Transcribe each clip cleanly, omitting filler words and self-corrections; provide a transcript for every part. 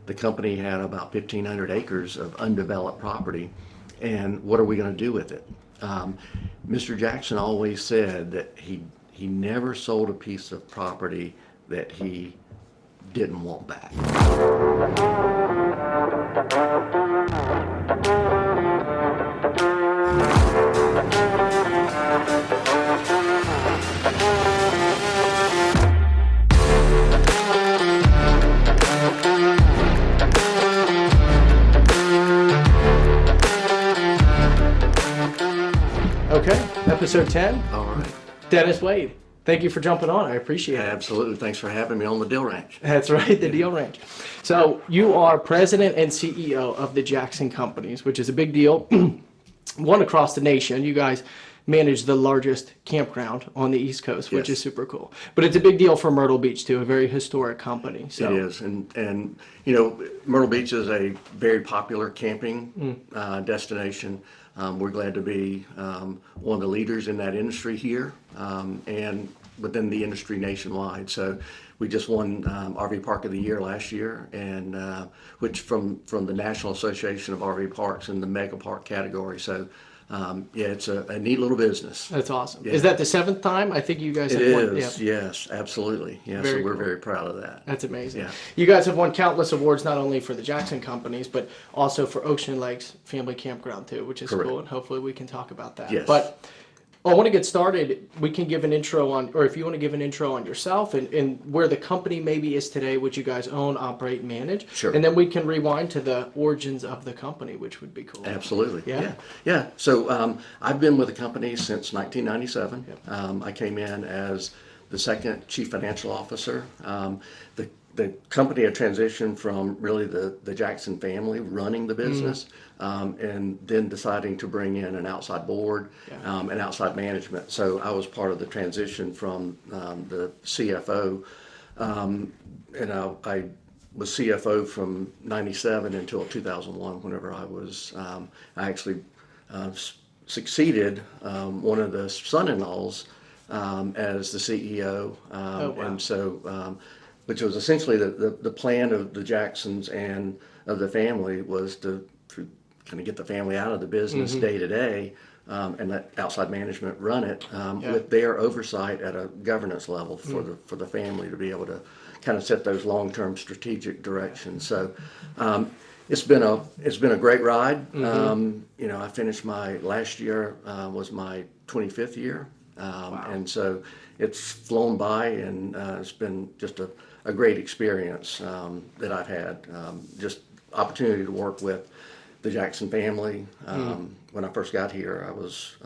the company had about 1,500 acres of undeveloped property, and what are we going to do with it? Mr. Jackson always said that he never sold a piece of property that he didn't want back. Okay, episode 10. All right. Dennis Wade, thank you for jumping on. I appreciate it. Absolutely. Thanks for having me on the Dill Ranch. That's right, the Deal Ranch. So you are president and CEO of the Jackson Companies, which is a big deal. One across the nation. You guys manage the largest campground on the East Coast, which Yes. is super cool. But it's a big deal for Myrtle Beach too, a very historic company. So It is, and you know, Myrtle Beach is a very popular camping destination. We're glad to be one of the leaders in that industry here and within the industry nationwide. So we just won RV Park of the Year last year, and which from the National Association of RV Parks in the Mega Park category. So yeah, it's a neat little business. that's awesome. Yeah. Is that the 7th time? I think you guys It have won. is, yes, absolutely. Yeah, Very so we're cool. very proud of that. That's amazing. Yeah. You guys have won countless awards, not only for the Jackson Companies, but also for Ocean Lakes Family Campground too, which is Correct. cool, and hopefully we can talk about that. Yes. But I want to get started. We can give an intro on, or if you want to give an intro on yourself and where the company maybe is today, which you guys own, operate, and manage. Sure. And then we can rewind to the origins of the company, which would be cool. Absolutely. Yeah? Yeah. So I've been with the company since 1997. I came in as the second chief financial officer. The company had transitioned from really the Jackson family running the business, and then deciding to bring in an outside board and outside management. So I was part of the transition from the CFO, and I was CFO from 97 until 2001, whenever I actually succeeded one of the son-in-laws as the CEO. Wow. And so, which was essentially the plan of the Jacksons and of the family was to kind of get the family out of the business day to day, and let outside management run it with their oversight at a governance level for the family to be able to kind of set those long-term strategic directions. So it's been a great ride. You know, I finished my last year was my 25th year, and so it's flown by, and it's been just a great experience that I've had. Just opportunity to work with the Jackson family. When I first got here, I was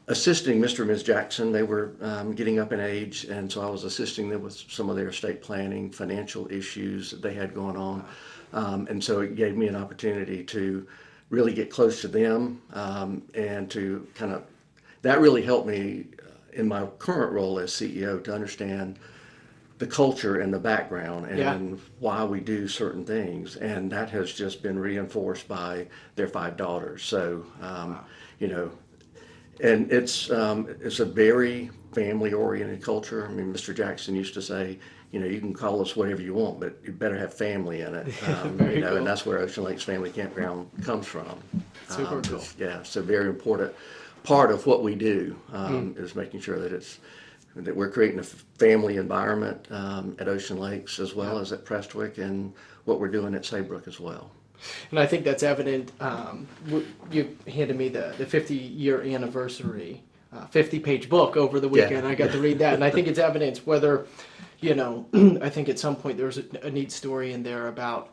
assisting Mr. and Ms. Jackson. They were getting up in age, and so I was assisting them with some of their estate planning, financial issues that they had going on. And so it gave me an opportunity to really get close to them, and to that really helped me in my current role as CEO to understand the culture and the background and why we do certain things. And that has just been reinforced by their 5 daughters. So, you know, and it's a very family-oriented culture. I mean, Mr. Jackson used to say, you know, you can call us whatever you want, but you better have family in it. You know, cool. and that's where Ocean Lakes Family Campground comes from. Super cool. Yeah, it's a very important part of what we do, is making sure that we're creating a family environment at Ocean Lakes as well as at Prestwick, and what we're doing at Sayebrook as well. And I think that's evident. You handed me the 50-year anniversary, 50-page book over the weekend. Yeah. I got to read that, and I think it's evidence whether, you know, I think at some point there was a neat story in there about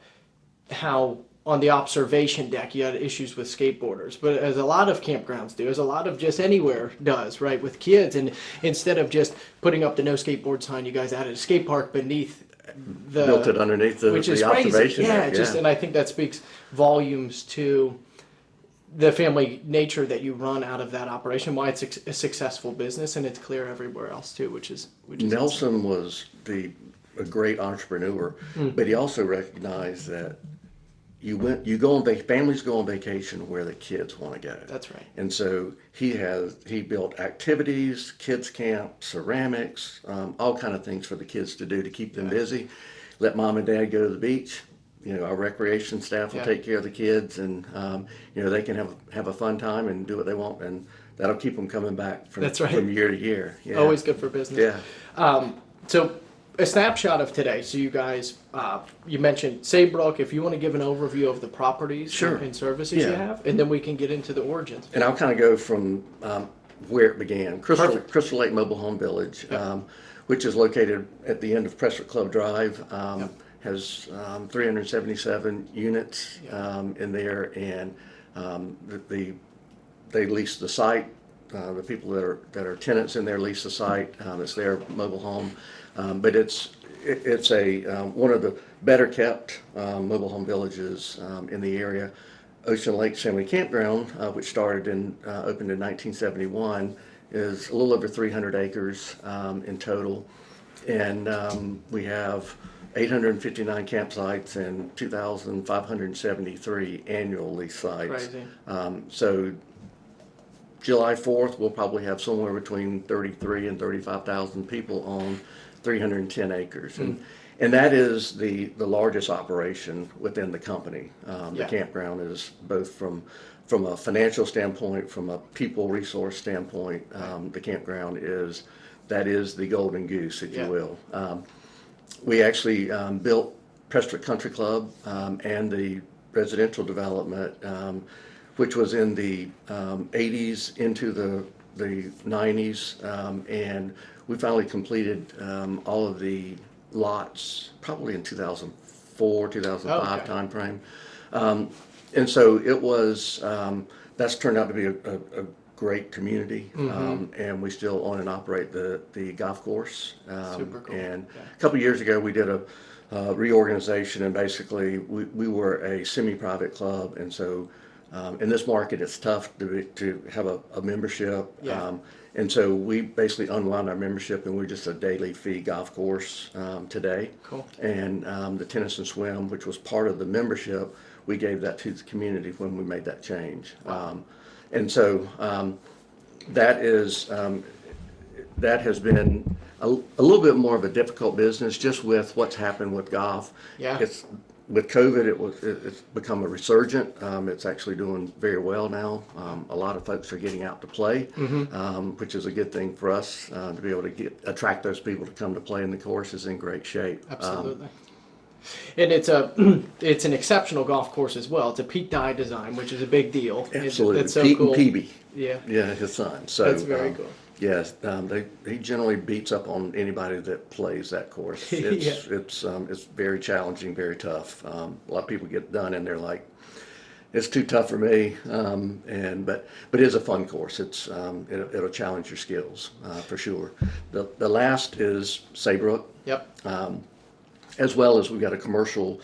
how on the observation deck you had issues with skateboarders, but as a lot of campgrounds do, as a lot of just anywhere does, right, with kids, and instead of just putting up the no skateboard sign, you guys added a skate park beneath the Built it underneath the which is observation crazy. Yeah, deck. just and I think that speaks volumes to the family nature that you run out of that operation, why it's a successful business, and it's clear everywhere else too, which is Nelson was a great entrepreneur, but he also recognized that families go on vacation where the kids want to go. That's right. And so he built activities, kids camp, ceramics, all kind of things for the kids to do to keep them busy. let mom and dad go to the beach. Our recreation staff will take care of the kids, and they can have a fun time and do what they want, and that'll keep them coming back from That's right. from year to year. Yeah. Always good for business. Yeah. So a snapshot of today. So you guys, you mentioned Sayebrook. If you want to give an overview of the properties Sure. and services you Yeah. have, and then we can get into the origins. And I'll kind of go from where it began. Crystal Lake Mobile Home Village, which is located at the end of Prestwick Club Drive, has 377 units in there, and they lease the site. The people that are tenants in there lease the site. It's their mobile home, but it's one of the better kept mobile home villages in the area. Lakes Family Campground, which opened in 1971, is a little over 300 acres in total, and we have 859 campsites and 2,573 annual lease sites. Crazy. So July 4th, we'll probably have somewhere between 33 and 35,000 people on 310 acres. And that is the largest operation within the company. The campground is both from a financial standpoint, from a people resource standpoint. The campground is the golden goose, if you will. We actually built Prestwick Country Club and the residential development, which was in the 80s into the 90s, and we finally completed all of the lots probably in 2004, 2005 timeframe. And so it was, that's turned out to be a great community, and we still own and operate the golf course. Super cool. And a couple of years ago, we did a reorganization, and basically we were a semi-private club, and so in this market, it's tough to have a membership. And so we basically unwound our membership, and we're just a daily fee golf course today. Cool. And the tennis and swim, which was part of the membership, we gave that to the community when we made that change. And so that has been a little bit more of a difficult business, just with what's happened with golf. Yeah. With COVID, it's become a resurgent. It's actually doing very well now. A lot of folks are getting out to play, which is a good thing for us to be able to attract those people to come to play, and the course is in great shape. Absolutely. And it's an exceptional golf course as well. It's a Pete Dye design, which is a big deal. Absolutely. It's so Pete cool. and PB. Yeah. Yeah, his son. So That's very cool. Yes, he generally beats up on anybody that plays that course. It's very challenging, very tough. A lot of people get done and they're like, it's too tough for me. But it is a fun course. It'll challenge your skills for sure. The last is Sayebrook. Yep. As well as we've got a commercial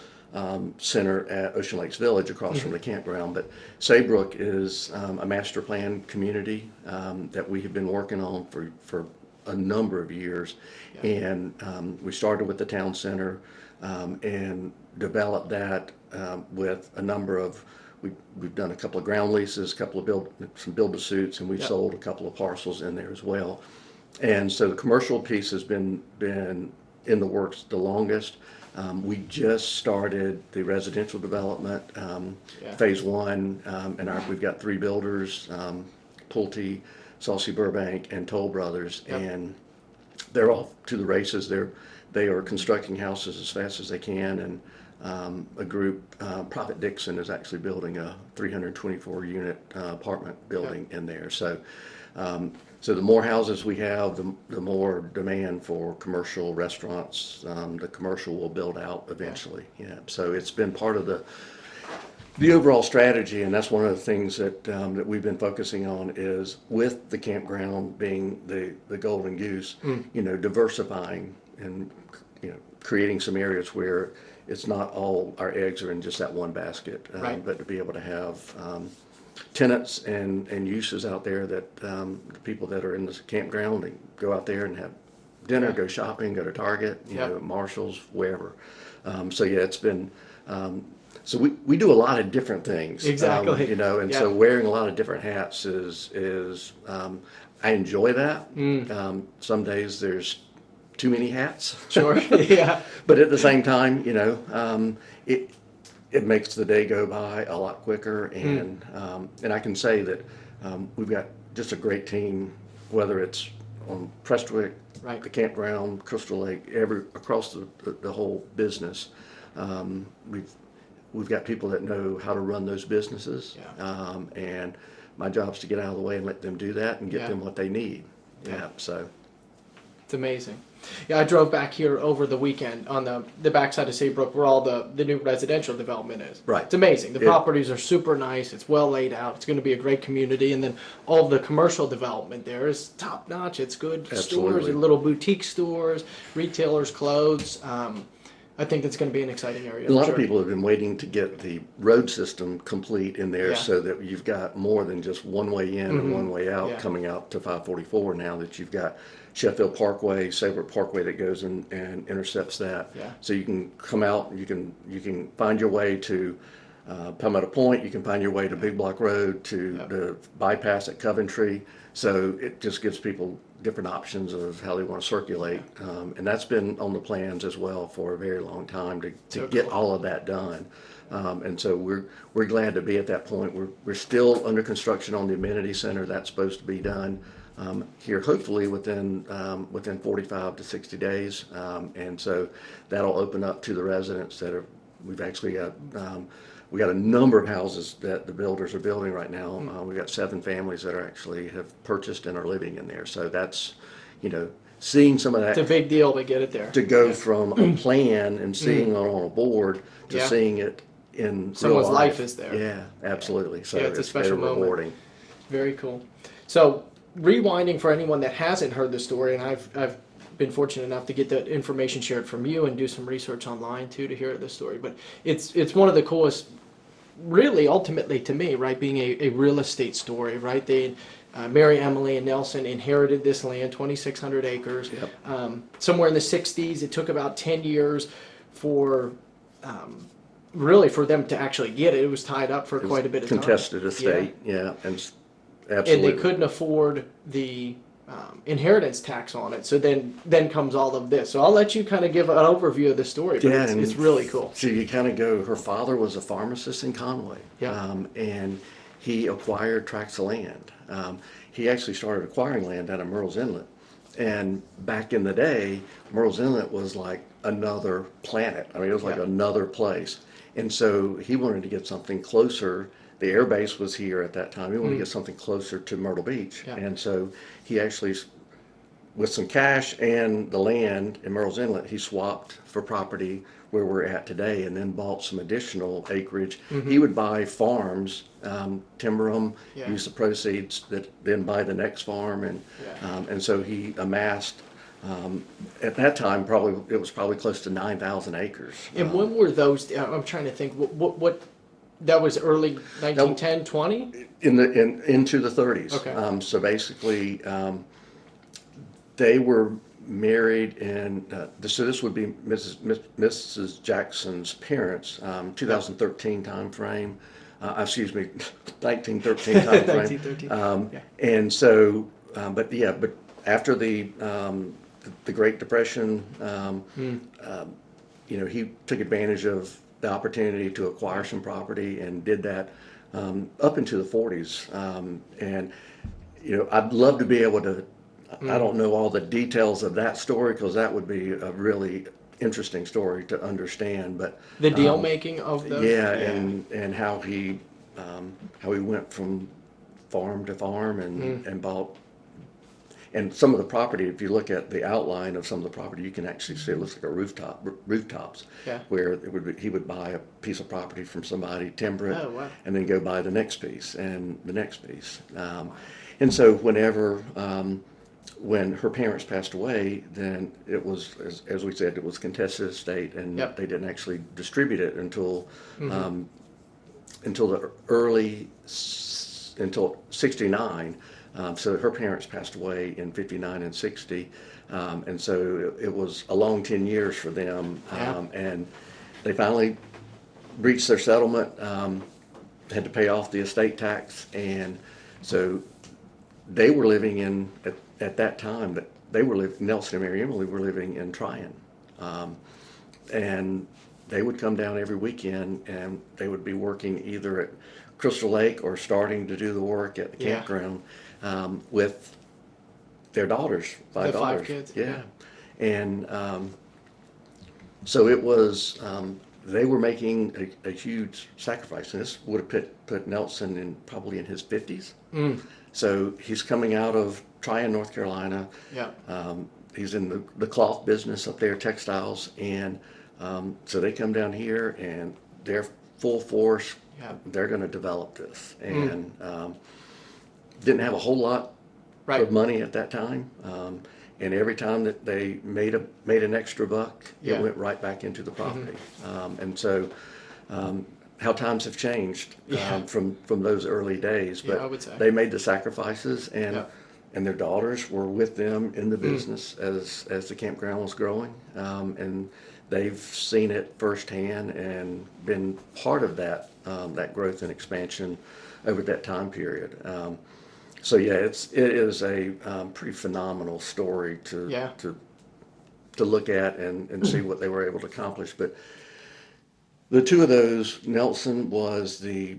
center at Ocean Lakes Village across from the campground. But Sayebrook is a master plan community that we have been working on for a number of years. And we started with the town center and developed that with a number of, we've done a couple of ground leases, some build-to-suits, and we've sold a couple of parcels in there as well. And so the commercial piece has been in the works the longest. We just started the residential development, phase one, and we've got 3 builders, Pulte, Saucy Burbank, and Toll Brothers, and they're off to the races. They are constructing houses as fast as they can, and a group, Prophet Dixon, is actually building a 324 unit apartment building in there. So the more houses we have, the more demand for commercial restaurants. The commercial will build out eventually. So it's been part of the overall strategy, and that's one of the things that we've been focusing on, is with the campground being the golden goose, diversifying and creating some areas where it's not all our eggs are in just that one basket, but to be able to have tenants and uses out there that the people that are in the campground, they go out there and have dinner, go shopping, go to Target, Marshall's, wherever. It's been, so we do a lot of different things. Exactly. So wearing a lot of different hats is I enjoy that. Some days there's too many hats. Sure. Yeah. But at the same time, it makes the day go by a lot quicker, and I can say that we've got just a great team, whether it's on Prestwick, Right. the campground, Crystal Lake, across the whole business. We've got people that know how to run those businesses, and my job's to get out of the way and let them do that and get them what they need. So it's amazing. Yeah, I drove back here over the weekend on the backside of Sayebrook where all the new residential development is. Right. It's amazing. The properties are super nice. It's well laid out. It's going to be a great community. And then all the commercial development there is top notch. It's good stores and little boutique stores, retailers, clothes. I think that's going to be an exciting area. A lot of people have been waiting to get the road system complete in there so that you've got more than just one way in and one way out coming out to 544 now that you've got Sheffield Parkway, Sayebrook Parkway that goes and intercepts that. Yeah. So you can come out, you can find your way to Palmetto Point, you can find your way to Big Block Road, to the bypass at Coventry. So it just gives people different options of how they want to circulate. And that's been on the plans as well for a very long time to get all of that done. And so we're glad to be at that point. We're still under construction on the amenity center. That's supposed to be done here hopefully within 45 to 60 days. And so that'll open up to the residents that we've actually got we got a number of houses that the builders are building right now. We've got 7 families that have purchased and are living in there. So that's, seeing some of that. It's a big deal to get it there. To go from a plan and seeing it on a board to seeing it in someone's real life. Life is there. Yeah, absolutely. So it's a special very moment. rewarding. Very cool. So rewinding for anyone that hasn't heard the story, and I've been fortunate enough to get that information shared from you and do some research online too to hear the story. But it's one of the coolest, really, ultimately to me, right, being a real estate story, right? They, Mary, Emily, and Nelson inherited this land, 2,600 acres. Somewhere in the 60s, it took about 10 years for really for them to actually get it. It was tied up for quite a bit of time. Contested estate, and absolutely. And they couldn't afford the inheritance tax on it. So then comes all of this. So I'll let you kind of give an overview of the story. But it's really cool. So you kind of go, her father was a pharmacist in Conway. And he acquired tracts of land. He actually started acquiring land down at Myrtle's Inlet. And back in the day, Myrtle's Inlet was like another planet. I mean, it was like another place. And so he wanted to get something closer. The air base was here at that time. He wanted to get something closer to Myrtle Beach. And so he actually, with some cash and the land in Myrtle's Inlet, he swapped for property where we're at today and then bought some additional acreage. He would buy farms, timber them, use the proceeds, then buy the next farm. And so he amassed, at that time, it was probably close to 9,000 acres. And when were those, I'm trying to think, what that was early 1910, 20? Into the 30s. Okay. So basically, they were married, and so this would be Mrs. Jackson's parents, 2013 time frame. Excuse me, 1913 time frame. 1913. And so, but after the Great Depression, he took advantage of the opportunity to acquire some property and did that up into the 40s. And I'd love to be able to. I don't know all the details of that story because that would be a really interesting story to understand. But the deal making of those, and how he went from farm to farm and bought. And some of the property, if you look at the outline of some of the property, you can actually see it looks like a rooftops. Where he would buy a piece of property from somebody, timber it, and then go buy the next piece and the next piece. And so when her parents passed away, then it was, as we said, it was contested estate, and they didn't actually distribute it until until 69. So her parents passed away in 59 and 60, and so it was a long 10 years for them. And they finally reached their settlement, had to pay off the estate tax, and so they were living in at that time. But Nelson and Mary Emily were living in Tryon. And they would come down every weekend, and they would be working either at Crystal Lake or starting to do the work at the Yeah. campground with their daughters, five The five daughters. kids, Yeah. yeah. And so it was, they were making a huge sacrifice. And this would have put Nelson in probably in his 50s. So he's coming out of Tryon, North Carolina. Yeah. He's in the cloth business up there, textiles. And so they come down here and they're full force. Yeah. They're going to develop this. And didn't have a whole lot Right. of money at that time. And every time that they made an extra buck, Yeah. it went right back into the property. And so how times have changed Yeah. from those early days. Yeah, But I would say. they made the sacrifices, and Yeah. and their daughters were with them in the business as the campground was growing. And they've seen it firsthand and been part of that growth and expansion over that time period. So yeah, it is a pretty phenomenal story Yeah. to look at and see what they were able to accomplish. But the two of those, Nelson was the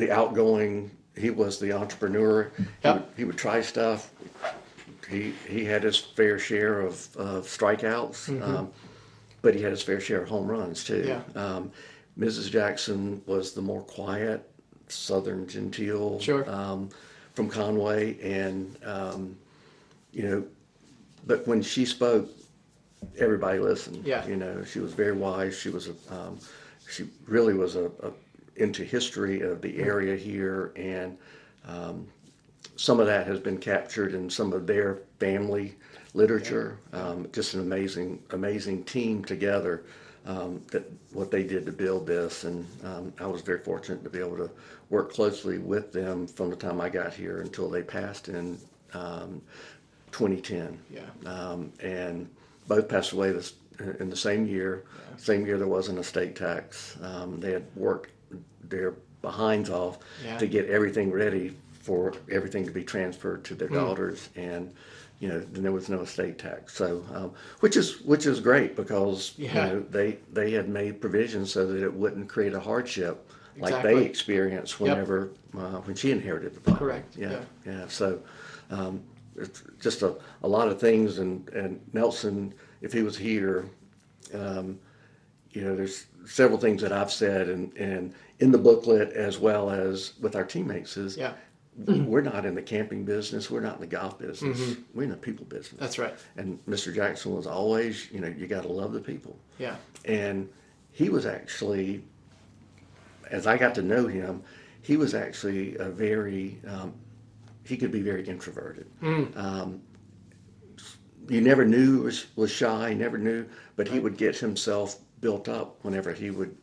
outgoing. He was the entrepreneur. Yep. He would try stuff. He had his fair share of strikeouts, but he had his fair share of home runs too. Yeah. Mrs. Jackson was the more quiet, Southern genteel Sure. from Conway, and but when she spoke, everybody listened. Yeah. She was very wise. She really was into history of the area here, and some of that has been captured in some of their family literature. Just an amazing team together. That what they did to build this, and I was very fortunate to be able to work closely with them from the time I got here until they passed in 2010. Yeah. And both passed away in the same year. Yeah. Same year there wasn't a state tax. They had worked their behinds off Yeah. to get everything ready for everything to be transferred to their daughters, and then there was no estate tax. So, which is great because Yeah. they had made provisions so that it wouldn't create a hardship like Exactly. they experienced whenever when she inherited the property. Correct. Yeah. So, it's just a lot of things, and Nelson, if he was here, there's several things that I've said and in the booklet as well as with our teammates is. Yeah. We're not in the camping business. We're not in the golf business. We're in the people business. That's right. And Mr. Jackson was always, you got to love the people. Yeah. And he was actually, as I got to know him, he was actually he could be very introverted. You never knew was shy, never knew, but he would get himself built up whenever he would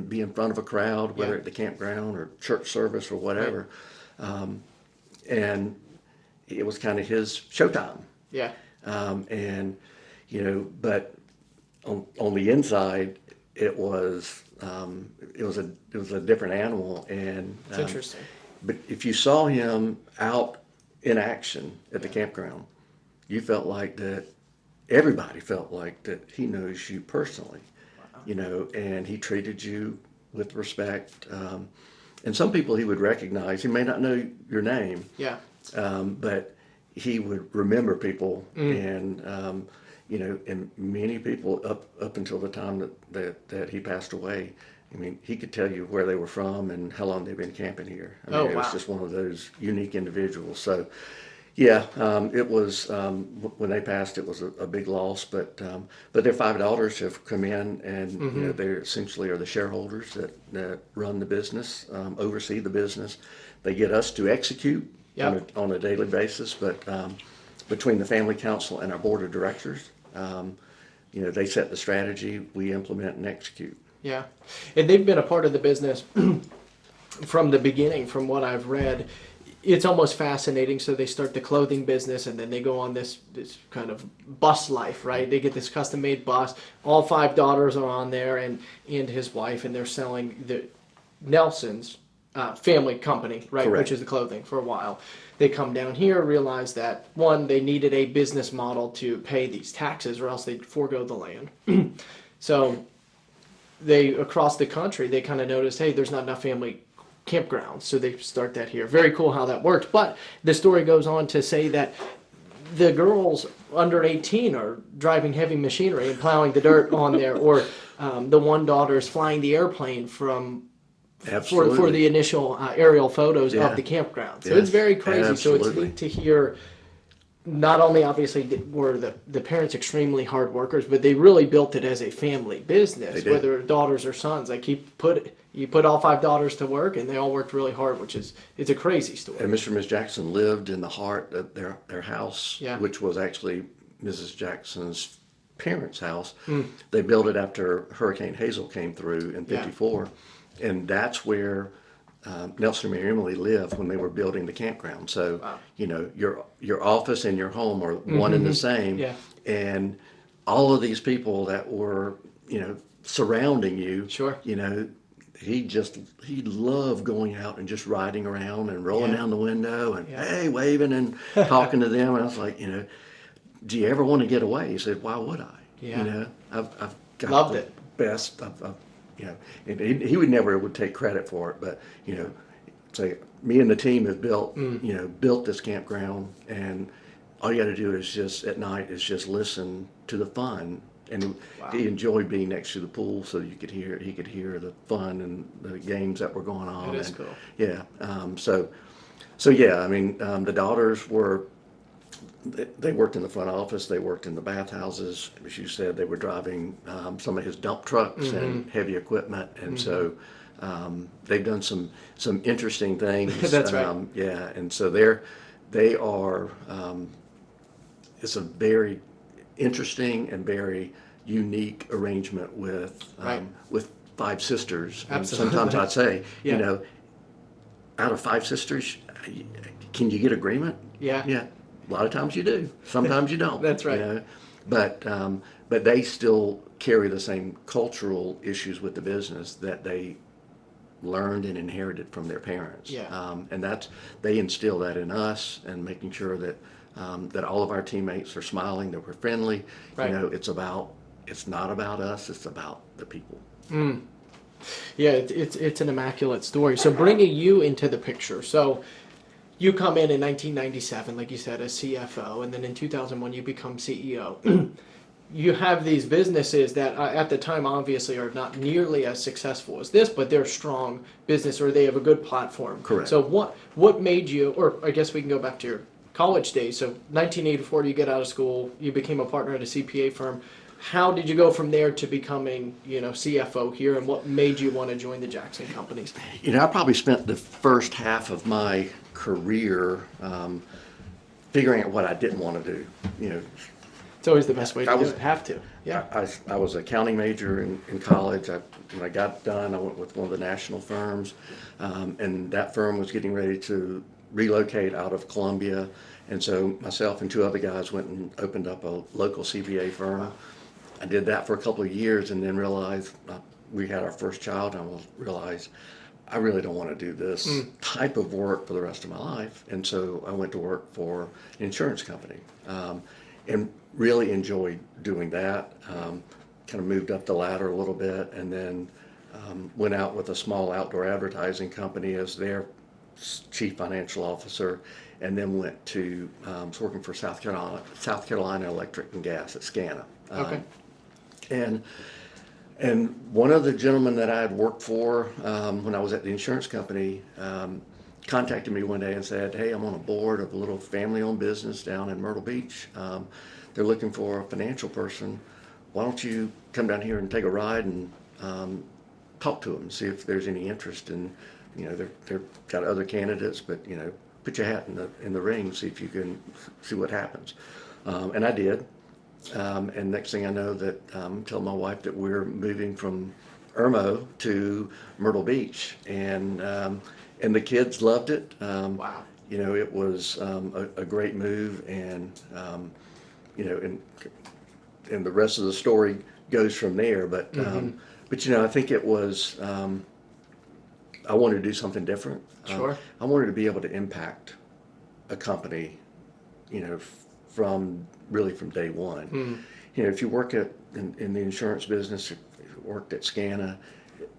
be in front of a crowd, whether Yeah. at the campground or church service or whatever. And it was kind of his showtime. Yeah. But on the inside, it was a different animal. And It's interesting. But if you saw him out in action at the campground, you felt like that. Everybody felt like that he knows you personally. Wow. And he treated you with respect. And some people he would recognize. He may not know your name. Yeah. But he would remember people, and and many people up until the time that he passed away. I mean, he could tell you where they were from and how long they've been camping here. I mean, it was just one of those unique individuals. So, yeah, it was when they passed. It was a big loss, but their five daughters have come in, and they essentially are the shareholders that run the business, oversee the business. They get us to execute on a daily basis, but between the family council and our board of directors, they set the strategy, we implement and execute. Yeah. And they've been a part of the business from the beginning, from what I've read. It's almost fascinating. So they start the clothing business, and then they go on this kind of bus life, right? They get this custom-made bus. All five daughters are on there, and his wife, and they're selling the Nelson's Family company, right? Correct. Which is the clothing for a while. They come down here, realize that one, they needed a business model to pay these taxes, or else they'd forego the land. So they across the country, they kind of noticed, hey, there's not enough family campgrounds, so they start that here. Very cool how that worked. But the story goes on to say that the girls under 18 are driving heavy machinery and plowing the dirt on there, or the one daughter is flying the airplane from for the initial aerial photos of the campground. So it's very crazy. Absolutely. So it's neat to hear. Not only obviously were the parents extremely hard workers, but they really built it as a family business, whether daughters or sons. Like you put all 5 daughters to work, and they all worked really hard, it's a crazy story. And Mr. and Ms. Jackson lived in the heart of their house, which was actually Mrs. Jackson's parents' house. They built it after Hurricane Hazel came through in '54, and that's where Nelson and Mary Emily lived when they were building the campground. So, you know, your office and your home are one and the same. Yeah. And all of these people that were, you know, surrounding you, you know, he loved going out and just riding around and rolling down the window and, hey, waving and talking to them. And I was like, you know, do you ever want to get away? He said, why would I? Yeah. You know, I've got Loved the it. best. You know, and he would never would take credit for it, but you know, say me and the team have built this campground, and all you got to do is just at night is just listen to the fun, and he enjoyed being next to the pool, so he could hear the fun and the games that were going on. It is cool. Yeah, so yeah, I mean, the daughters were. They worked in the front office. They worked in the bathhouses. As you said, they were driving some of his dump trucks and heavy equipment, and so they've done some interesting things. That's right. Yeah, and so they are. It's a very interesting and very unique arrangement with 5 sisters. And sometimes I'd say, you know, out of 5 sisters, can you get agreement? Yeah. A lot of times you do. Sometimes you don't. That's right. You know? But they still carry the same cultural issues with the business that they learned and inherited from their parents. Yeah. And they instill that in us, and making sure that that all of our teammates are smiling, that we're friendly. Right. You know, it's not about us. It's about the people. Yeah, it's an immaculate story. So bringing you into the picture, so. You come in 1997, like you said, as CFO, and then in 2001 you become CEO. You have these businesses that at the time obviously are not nearly as successful as this, but they're strong business, or they have a good platform. Correct. So what made you, or I guess we can go back to your college days. So 1984, you get out of school, you became a partner at a CPA firm. How did you go from there to becoming, you know, CFO here, and what made you want to join the Jackson companies? You know, I probably spent the first half of my career figuring out what I didn't want to do. You know, it's always the best way to do it. Have to. Yeah. I was an accounting major in college. When I got done, I went with one of the national firms, and that firm was getting ready to relocate out of Columbia, and so myself and 2 other guys went and opened up a local CPA firm. Wow. I did that for a couple of years, and then realized we had our first child, and I realized I really don't want to do this type of work for the rest of my life. And so I went to work for an insurance company, and really enjoyed doing that. Kind of moved up the ladder a little bit, and then went out with a small outdoor advertising company as their chief financial officer, and then went to was working for South Carolina Electric and Gas at SCANA. Okay. And one of the gentlemen that I had worked for when I was at the insurance company contacted me one day and said, hey, I'm on a board of a little family-owned business down in Myrtle Beach. They're looking for a financial person. Why don't you come down here and take a ride and talk to them, see if there's any interest in, you know, they've got other candidates, but, you know, put your hat in the ring, see if you can see what happens. And I did. And next thing I know, that tell my wife that we're moving from Irmo to Myrtle Beach, and the kids loved it. Wow. You know, it was a great move, and you know, and the rest of the story goes from there. But but you know, I think it was I wanted to do something different. Sure. I wanted to be able to impact a company, from day one. If you work in the insurance business, if you worked at Scana,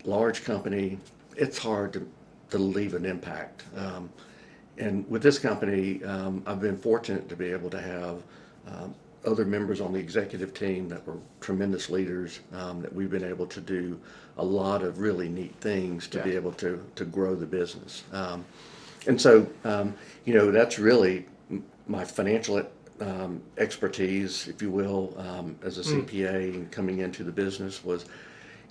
large company, it's hard to leave an impact. And with this company, I've been fortunate to be able to have other members on the executive team that were tremendous leaders, that we've been able to do a lot of really neat things to be able to grow the business. And so, that's really my financial expertise, if you will, as a CPA and coming into the business was,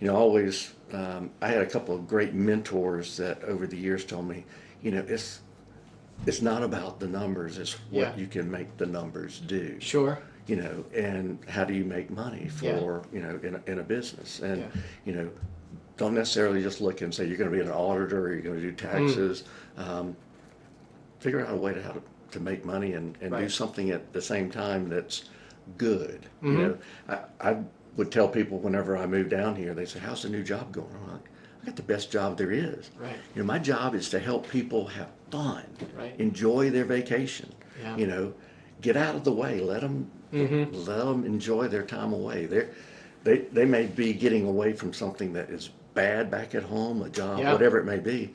always, I had a couple of great mentors that over the years told me, it's not about the numbers, it's what you can make the numbers do. Sure. And how do you make money for, in a business. And, don't necessarily just look and say you're going to be an auditor or you're going to do taxes. Figure out a way to make money and do something at the same time that's good. I would tell people whenever I moved down here, they say, how's the new job going? I'm like, I got the best job there is. Right. My job is to help people have fun, Enjoy their vacation, get out of the way, let them enjoy their time away. They may be getting away from something that is bad back at home, a job, whatever it may be.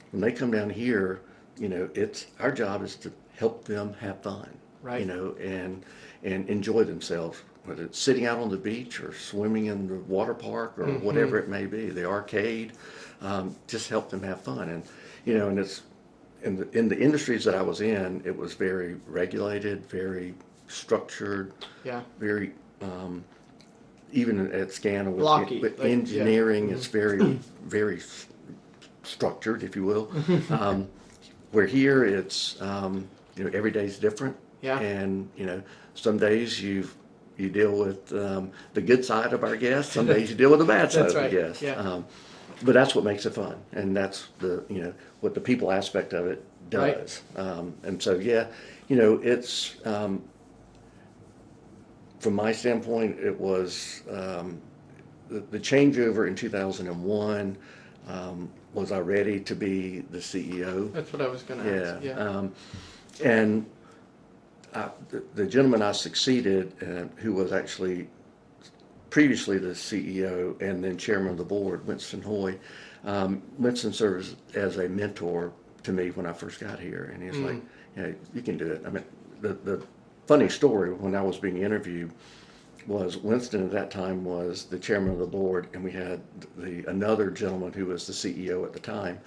When they come down here, it's our job is to help them have fun, and enjoy themselves, whether it's sitting out on the beach or swimming in the water park or whatever it may be, the arcade, just help them have fun. And, and it's in the industries that I was in, it was very regulated, very structured, very, even at Scana with engineering, it's very, very structured, if you will. Where here it's, every day's different. And, some days you deal with the good side of our guests, some days you deal with the bad side of the guests. But that's what makes it fun, and that's what the people aspect of it does. And so, it's, from my standpoint, it was the changeover in 2001. Was I ready to be the CEO? That's what I was going to ask. And the gentleman I succeeded, who was actually previously the CEO and then chairman of the board, Winston Hoy. Winston serves as a mentor to me when I first got here, and he's like, you can do it. I mean, the funny story when I was being interviewed was Winston at that time was the chairman of the board, and we had another gentleman who was the CEO at the time.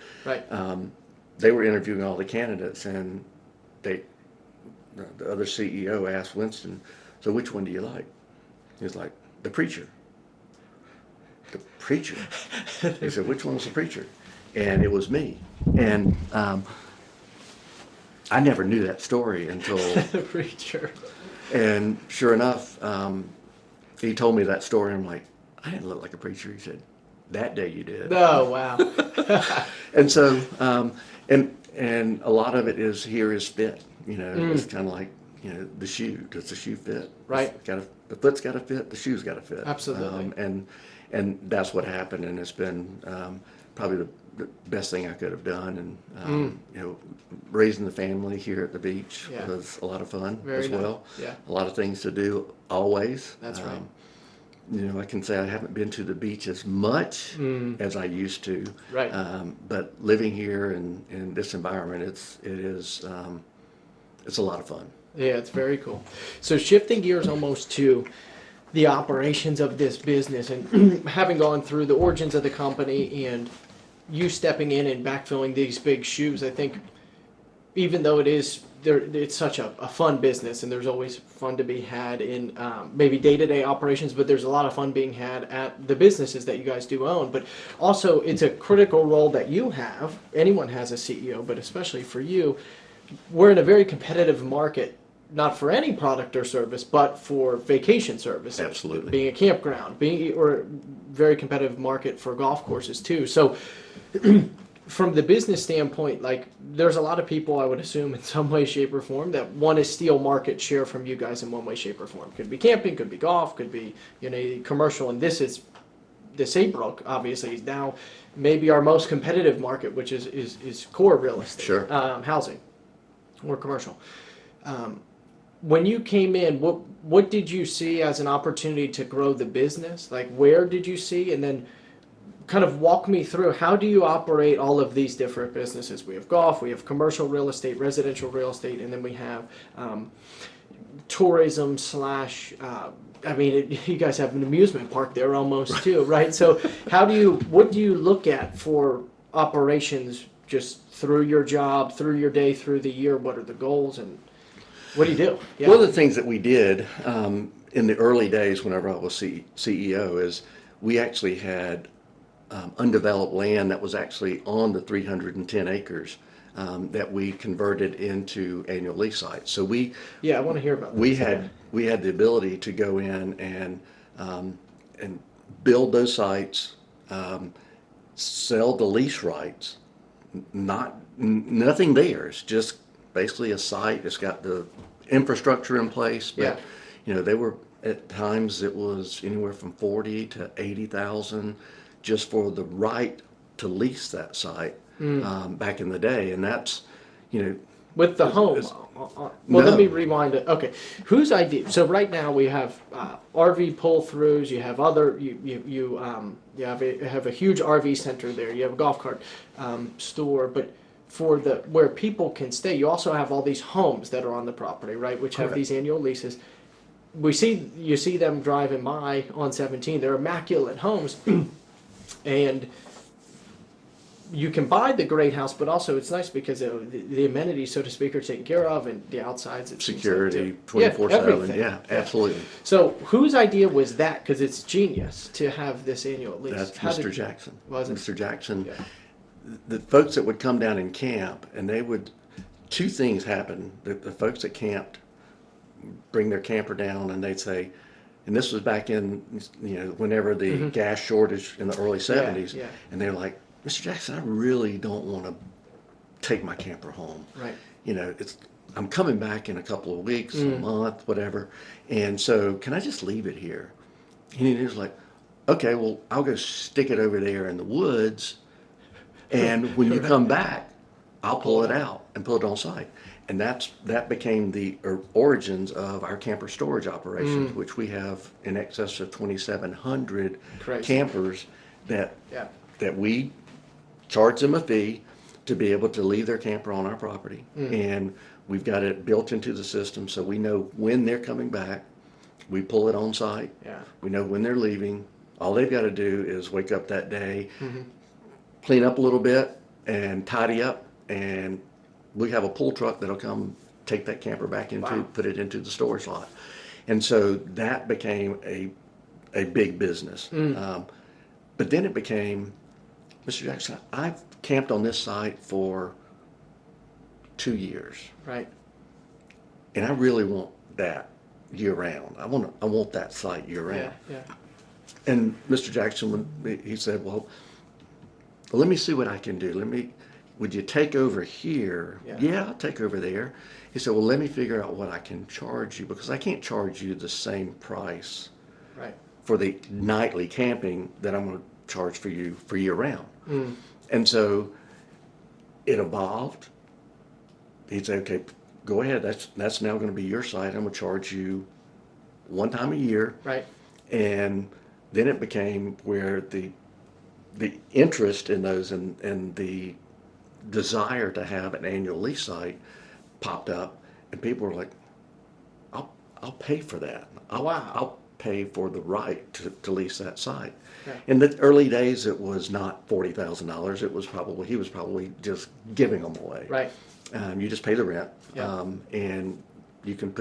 They were interviewing all the candidates, and the other CEO asked Winston, so which one do you like? He was like, the preacher. The preacher. He said, which one was the preacher? And it was me. And I never knew that story until the preacher. And sure enough, he told me that story. I'm like, I didn't look like a preacher. He said, that day you did. Oh, wow. And so, and a lot of it is fit. It's kind of like, the shoe. Does the shoe fit? The foot's got to fit. The shoe's got to fit. Absolutely. And that's what happened. And it's been probably the best thing I could have done. And raising the family here at the beach was a lot of fun as well. A lot of things to do always. That's right. I can say I haven't been to the beach as much as I used to. But living here in this environment, it's a lot of fun. Yeah, it's very cool. So shifting gears almost to the operations of this business and having gone through the origins of the company and you stepping in and backfilling these big shoes, I think even though it's such a fun business and there's always fun to be had in maybe day-to-day operations, but there's a lot of fun being had at the businesses that you guys do own. But also it's a critical role that you have. Anyone has a CEO, but especially for you. We're in a very competitive market, not for any product or service, but for vacation services. Absolutely. Being a campground, or very competitive market for golf courses too. So from the business standpoint, like there's a lot of people I would assume in some way, shape or form that want to steal market share from you guys in one way, shape or form. Could be camping, could be golf, could be, commercial. And this is the Sayebrook, obviously, is now maybe our most competitive market, which is core real estate, Sure. Housing or commercial. When you came in, what did you see as an opportunity to grow the business? Like, where did you see, and then kind of walk me through, how do you operate all of these different businesses? We have golf, we have commercial real estate, residential real estate, and then we have tourism slash, you guys have an amusement park there almost too, right? So what do you look at for operations just through your job, through your day, through the year? What are the goals, and what do you do? Yeah. One of the things that we did in the early days whenever I was CEO is we actually had undeveloped land that was actually on the 310 acres that we converted into annual lease sites. So I want to hear about that. we had the ability to go in and build those sites, sell the lease rights, nothing there. It's just basically a site. It's got the infrastructure in place, but they were, at times it was anywhere from 40 to 80,000 just for the right to lease that site back in the day. And that's, with the home. Let me rewind it. Okay, whose idea? So right now we have RV pull-throughs. You have other. You have a huge RV center there. You have a golf cart store, but for where people can stay, you also have all these homes that are on the property, right? Which have these annual leases. You see them driving by on 17. They're immaculate homes, and you can buy the great house, but also it's nice because the amenities, so to speak, are taken care of, and the outsides, security, 24/7. Yeah, absolutely. So whose idea was that? Because it's genius to have this annual lease. That's Mr. Jackson. Was it? Mr. Jackson. Yeah. The folks that would come down and camp, and two things happen. The folks that camped bring their camper down, and they'd say, and this was back in, whenever the gas shortage in the early 70s, and they're like, Mr. Jackson, I really don't want to take my camper home. Right. I'm coming back in a couple of weeks, a month, whatever, and so can I just leave it here? And he was like, okay, well, I'll go stick it over there in the woods, and when you come back, I'll pull it out and put it on site. And that became the origins of our camper storage operations, which we have in excess of 2,700 campers that we charge them a fee to be able to leave their camper on our property. And we've got it built into the system, so we know when they're coming back. We pull it on site. Yeah. We know when they're leaving. All they've got to do is wake up that day, clean up a little bit, and tidy up, and we have a pull truck that'll come take that camper back put it into the storage lot. And so that became a big business. But then it became, Mr. Jackson, I've camped on this site for 2 years. Right. And I really want that year round. I want that site year round. Yeah. And Mr. Jackson, he said, well, let me see what I can do. Would you take over here? Yeah, I'll take over there. He said, well, let me figure out what I can charge you, because I can't charge you the same price for the nightly camping that I'm going to charge for you for year round. And so it evolved. He'd say, okay, go ahead. That's now going to be your site. I'm going to charge you one time a year. Right. And then it became where the interest in those and the desire to have an annual lease site popped up, and people were like, I'll pay for that. I'll pay for the right to lease that site. Okay. In the early days, it was not $40,000. It was he was probably just giving them away. Right. You just pay the rent, and you can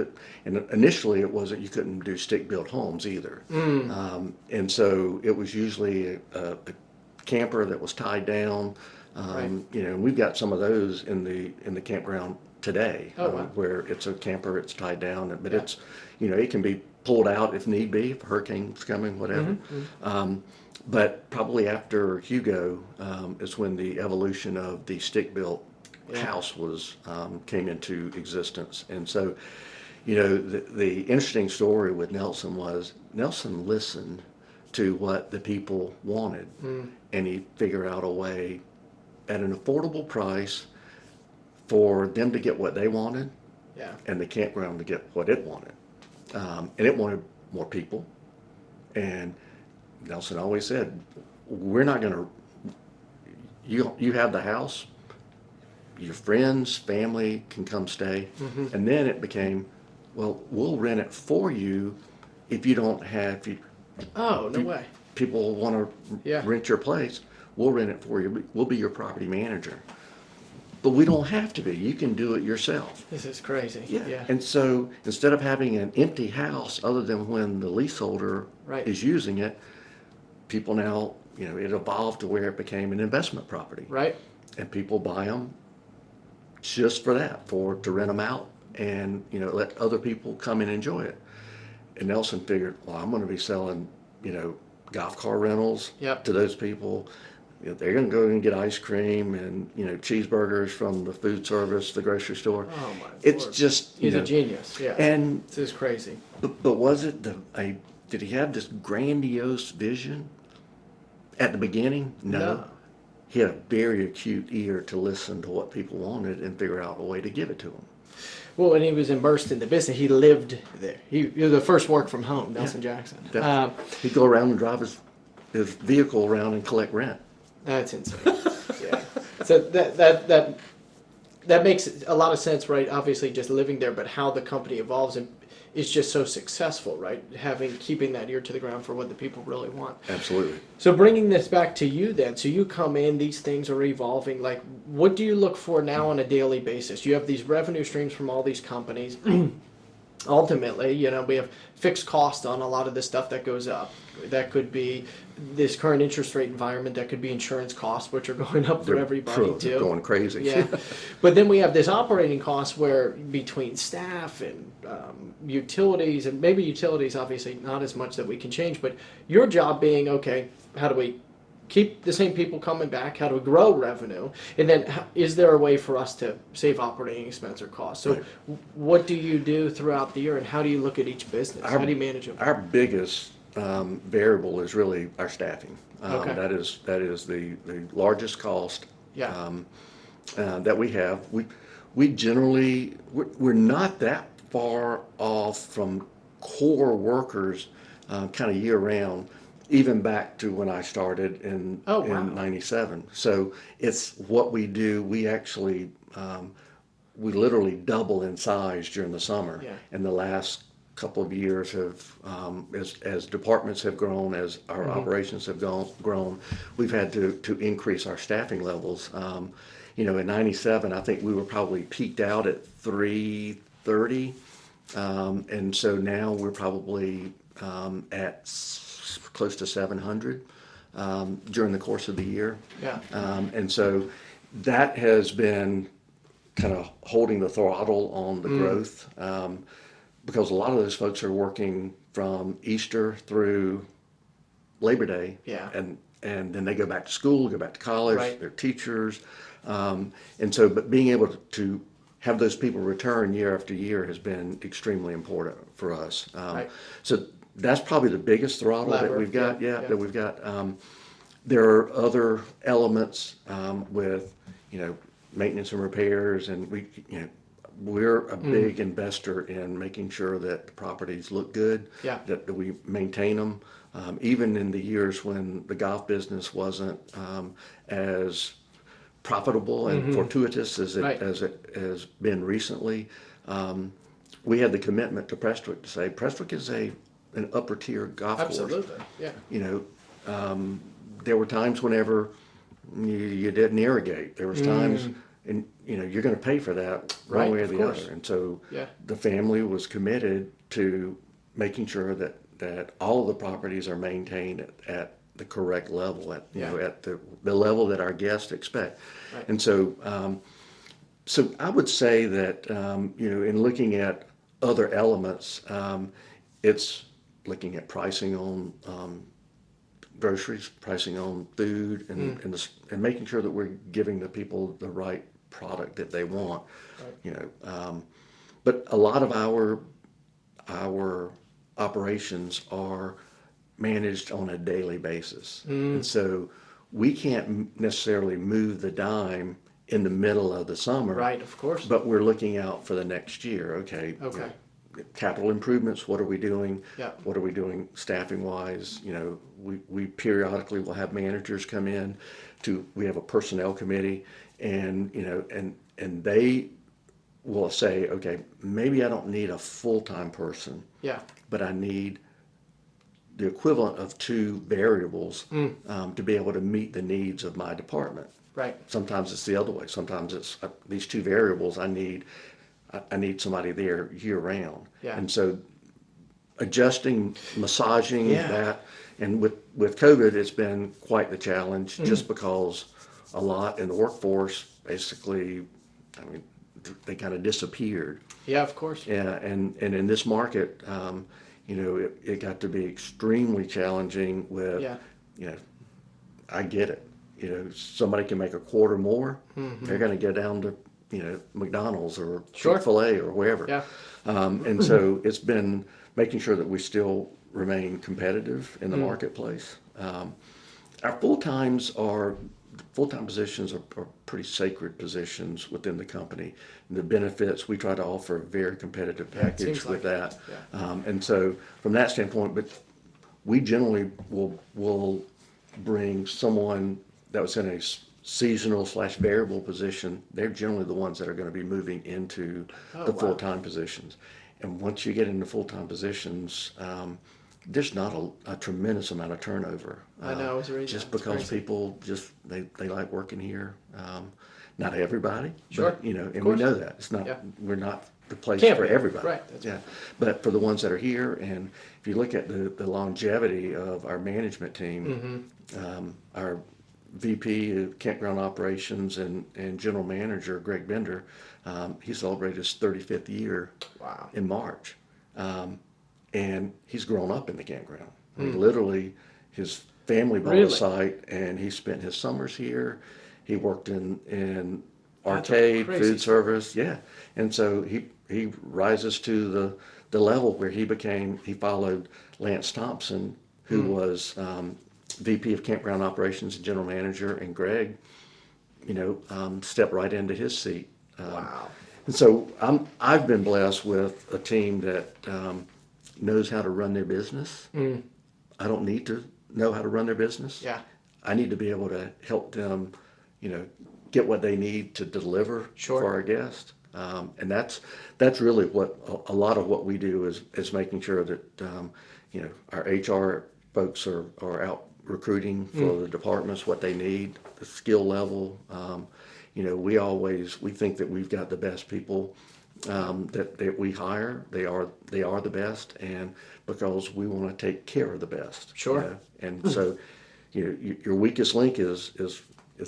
and initially it wasn't, you couldn't do stick-built homes either. And so it was usually a camper that was tied down. We've got some of those in the campground today, where it's a camper, it's tied down, but it's, it can be pulled out if need be, if a hurricane's coming, whatever. But probably after Hugo is when the evolution of the stick-built house came into existence. And so, the interesting story with Nelson was Nelson listened to what the people wanted. And he figured out a way at an affordable price for them to get what they wanted Yeah. and the campground to get what it wanted. And it wanted more people. And Nelson always said, we're not going to, you have the house, your friends, family can come stay. And then it became, well, we'll rent it for you if you don't have, Oh, no way. people want to rent your place, we'll rent it for you. We'll be your property manager. But we don't have to be. You can do it yourself. This is crazy. Yeah. And so instead of having an empty house other than when the leaseholder is using it, people now, it evolved to where it became an investment property. Right. And people buy them just for that, to rent them out and, let other people come and enjoy it. And Nelson figured, well, I'm going to be selling, golf car rentals to those people. They're going to go and get ice cream and, cheeseburgers from the food service, the grocery store. Oh, my It's Lord. just, He's a genius. Yeah. And this is crazy. but was it did he have this grandiose vision at the beginning? No. He had a very acute ear to listen to what people wanted and figure out a way to give it to them. Well, and he was immersed in the business. He lived there. He was the first work from home, Nelson Jackson. He'd go around and drive his vehicle around and collect rent. That's insane. Yeah. So that makes a lot of sense, right? Obviously, just living there, but how the company evolves and is just so successful, right? Keeping that ear to the ground for what the people really want. Absolutely. So bringing this back to you then, so you come in, these things are evolving. Like, what do you look for now on a daily basis? You have these revenue streams from all these companies. Ultimately, we have fixed cost on a lot of the stuff that goes up. That could be this current interest rate environment. That could be insurance costs, which are going up for everybody too. Going crazy. Yeah. But then we have this operating cost where between staff and utilities, and maybe utilities, obviously not as much that we can change, but your job being, okay, how do we keep the same people coming back? How do we grow revenue? And then is there a way for us to save operating expense or costs? So what do you do throughout the year, and how do you look at each business? How do you manage them? Our biggest variable is really our staffing. That is the largest cost that we have. We generally, we're not that far off from core workers kind of year round, even back to when I started in 97. So it's what we do. We actually, we literally double in size during the summer. And the last couple of years have, as departments have grown, as our operations have grown, we've had to increase our staffing levels. In 97, I think we were probably peaked out at 330. And so now we're probably at close to 700 during the course of the year. And so that has been kind of holding the throttle on the growth, because a lot of those folks are working from Easter through Labor Day, and then they go back to school, go back to college, they're teachers, and so, but being able to have those people return year after year has been extremely important for us. So that's probably the biggest throttle that we've got. That we've got. There are other elements with, maintenance and repairs, and we're a big investor in making sure that the properties look good, that we maintain them. Even in the years when the golf business wasn't as profitable and fortuitous as it has been recently, we had the commitment to Prestwick to say Prestwick is an upper tier golf course. Absolutely, There were times whenever you didn't irrigate. There was times, and you're going to pay for that one way or the other. And so the family was committed to making sure that all of the properties are maintained at the correct level, at the level that our guests expect. And so so I would say that in looking at other elements, it's looking at pricing on groceries, pricing on food, and making sure that we're giving the people the right product that they want. But a lot of our operations are managed on a daily basis. And so we can't necessarily move the dime in the middle of the summer. Right, of course. But we're looking out for the next year. Okay. Okay. Capital improvements, what are we doing? Yeah. What are we doing staffing wise? We periodically will have managers come in we have a personnel committee, and and they will say, okay, maybe I don't need a full-time person, Yeah. but I need the equivalent of 2 variables to be able to meet the needs of my department. Right. Sometimes it's the other way. Sometimes it's these 2 variables I need somebody there year round. Yeah. And so adjusting, massaging Yeah. that, and with COVID, it's been quite the challenge just because a lot in the workforce basically, I mean, they kind of disappeared. Yeah, of course. Yeah, and in this market, it got to be extremely challenging with, Yeah. I get it. Somebody can make a quarter more, they're going to go down to, McDonald's or Sure. Chick-fil-A or wherever. Yeah. And so it's been making sure that we still remain competitive in the marketplace. Our full-time positions are pretty sacred positions within the company. And the benefits, we try to offer a very competitive package seems with like that. Yeah. And so from that standpoint, but we generally will bring someone that was in a seasonal/variable position. They're generally the ones that are going to be moving into the wow. full-time positions. And once you get into full-time positions, there's not a tremendous amount of turnover. I know, it's crazy. Just It's because crazy. people they like working here. Not everybody, Sure. but, and we course. know that it's not. Yeah. We're not the place Can't for be. everybody. Right, that's Yeah. But for the ones that are here, and if you look at the longevity of our management team, our VP of Campground Operations and General Manager Greg Bender, he celebrated his 35th year Wow. in March. And he's grown up in the campground. I mean, literally, his family bought a Really? site, and he spent his summers here. He worked in That's a arcade, crazy food story. service, yeah. And so he rises to the level where he followed Lance Thompson, who was VP of Campground Operations and General Manager, and Greg, stepped right into his seat. Wow. And so I've been blessed with a team that knows how to run their business. I don't need to know how to run their business. Yeah. I need to be able to help them, get what they need to deliver Sure. for our guests. And that's really what a lot of what we do is making sure that our HR folks are out recruiting for the departments what they need, the skill level. We think that we've got the best people that we hire. They are the best, and because we want to take care of the best. Sure. And so your weakest link is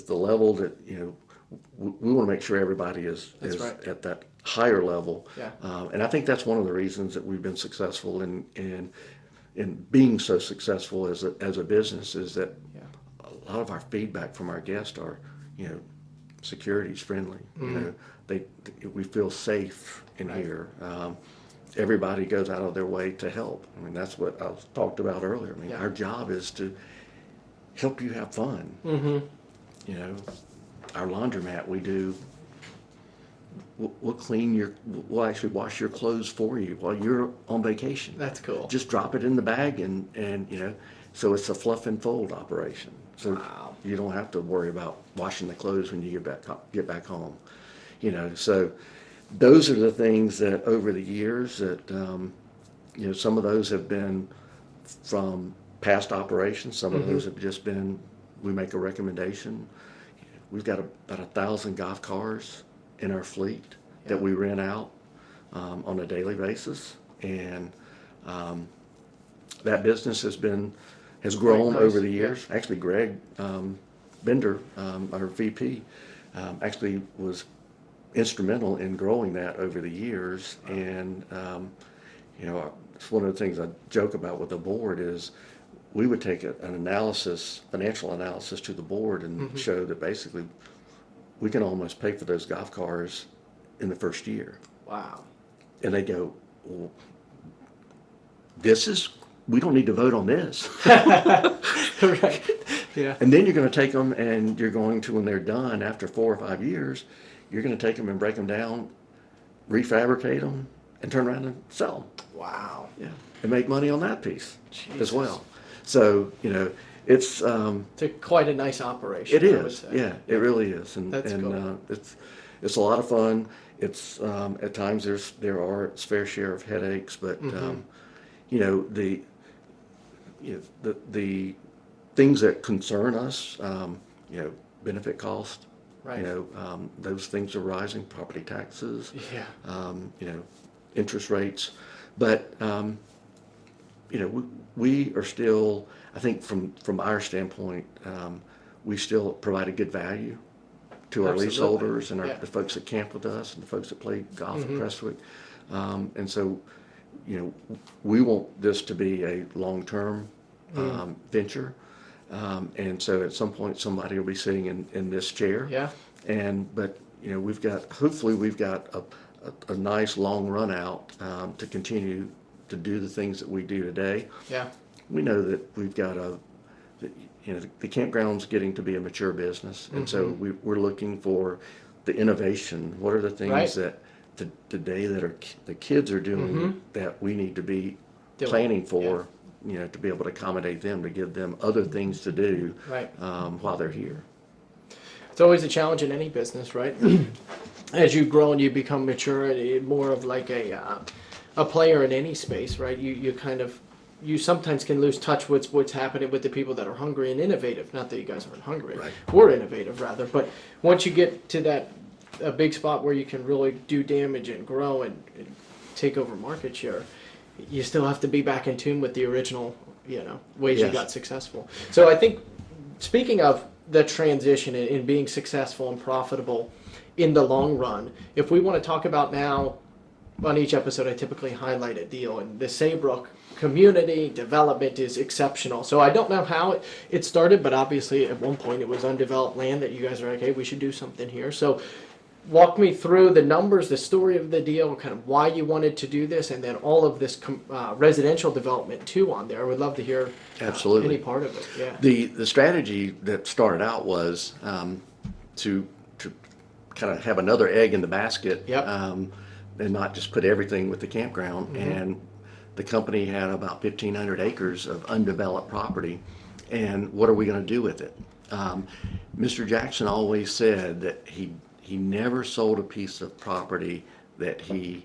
the level that we want to make sure everybody is right. at that higher level. Yeah. And I think that's one of the reasons that we've been successful in being so successful as a business, is that Yeah. a lot of our feedback from our guests are, security's friendly. We feel safe in Right. here. Everybody goes out of their way to help. I mean, that's what I talked about earlier. I mean, Yeah. our job is to help you have fun. Our laundromat, we'll clean we'll actually wash your clothes for you while you're on vacation. That's cool. Just drop it in the bag and so it's a fluff and fold operation. So Wow. you don't have to worry about washing the clothes when you get back home. So those are the things that over the years that some of those have been from past operations. Some of those have just been, we make a recommendation. We've got about 1,000 golf cars in our fleet that we rent out on a daily basis, and that business has grown nice. over the years. Actually, Greg Bender, our VP, actually was instrumental in growing that over the years. And it's one of the things I joke about with the board is we would take an financial analysis to the board and show that basically we can almost pay for those golf cars in the first year. Wow. And they go, well, this is we don't need to vote on this. Right. Yeah. And then you're going to take them and you're going to, when they're done after 4 or 5 years, you're going to take them and break them down, refabricate them, and turn around and sell them. Wow. Yeah. And make money on that piece Jesus. as well. So, it's, It's quite a nice operation. it I would is. say. Yeah, it really is. And, That's cool. it's a lot of fun. It's, at times there are its fair share of headaches, but, the things that concern us, benefit cost, Right. those things are rising, property taxes, Yeah. interest rates. But, we are still, I think from our standpoint, we still provide a good value to our Absolutely. leaseholders and Yeah. the folks that camp with us and the folks that play golf at Prestwick. And so, we want this to be a long-term venture. And so at some point, somebody will be sitting in this chair. Yeah. But hopefully we've got a nice long run out to continue to do the things that we do today. Yeah. We know that we've got the campground's getting to be a mature business. And so we're looking for the innovation. What are the things Right. that today that the kids are doing that we need to be Doing. planning for, to be able to accommodate them, to give them other things to do Right. while they're here. It's always a challenge in any business, right? As you grow and you become mature, and more of like a player in any space, right? You sometimes can lose touch with what's happening with the people that are hungry and innovative. Not that you guys aren't hungry, Right. we're innovative rather. But once you get to a big spot where you can really do damage and grow and take over market share, you still have to be back in tune with the original, ways you Yes. got successful. So I think, speaking of the transition in being successful and profitable in the long run, if we want to talk about now, on each episode I typically highlight a deal, and the Sayebrook community development is exceptional. So I don't know how it started, but obviously at one point it was undeveloped land that you guys are like, hey, we should do something here. So walk me through the numbers, the story of the deal, kind of why you wanted to do this, and then all of this residential development too on there. I would love to hear Absolutely. any part of it. Yeah. The strategy that started out was to kind of have another egg in the basket, Yep. and not just put everything with the campground. And the company had about 1,500 acres of undeveloped property, and what are we going to do with it? Mr. Jackson always said that he never sold a piece of property that he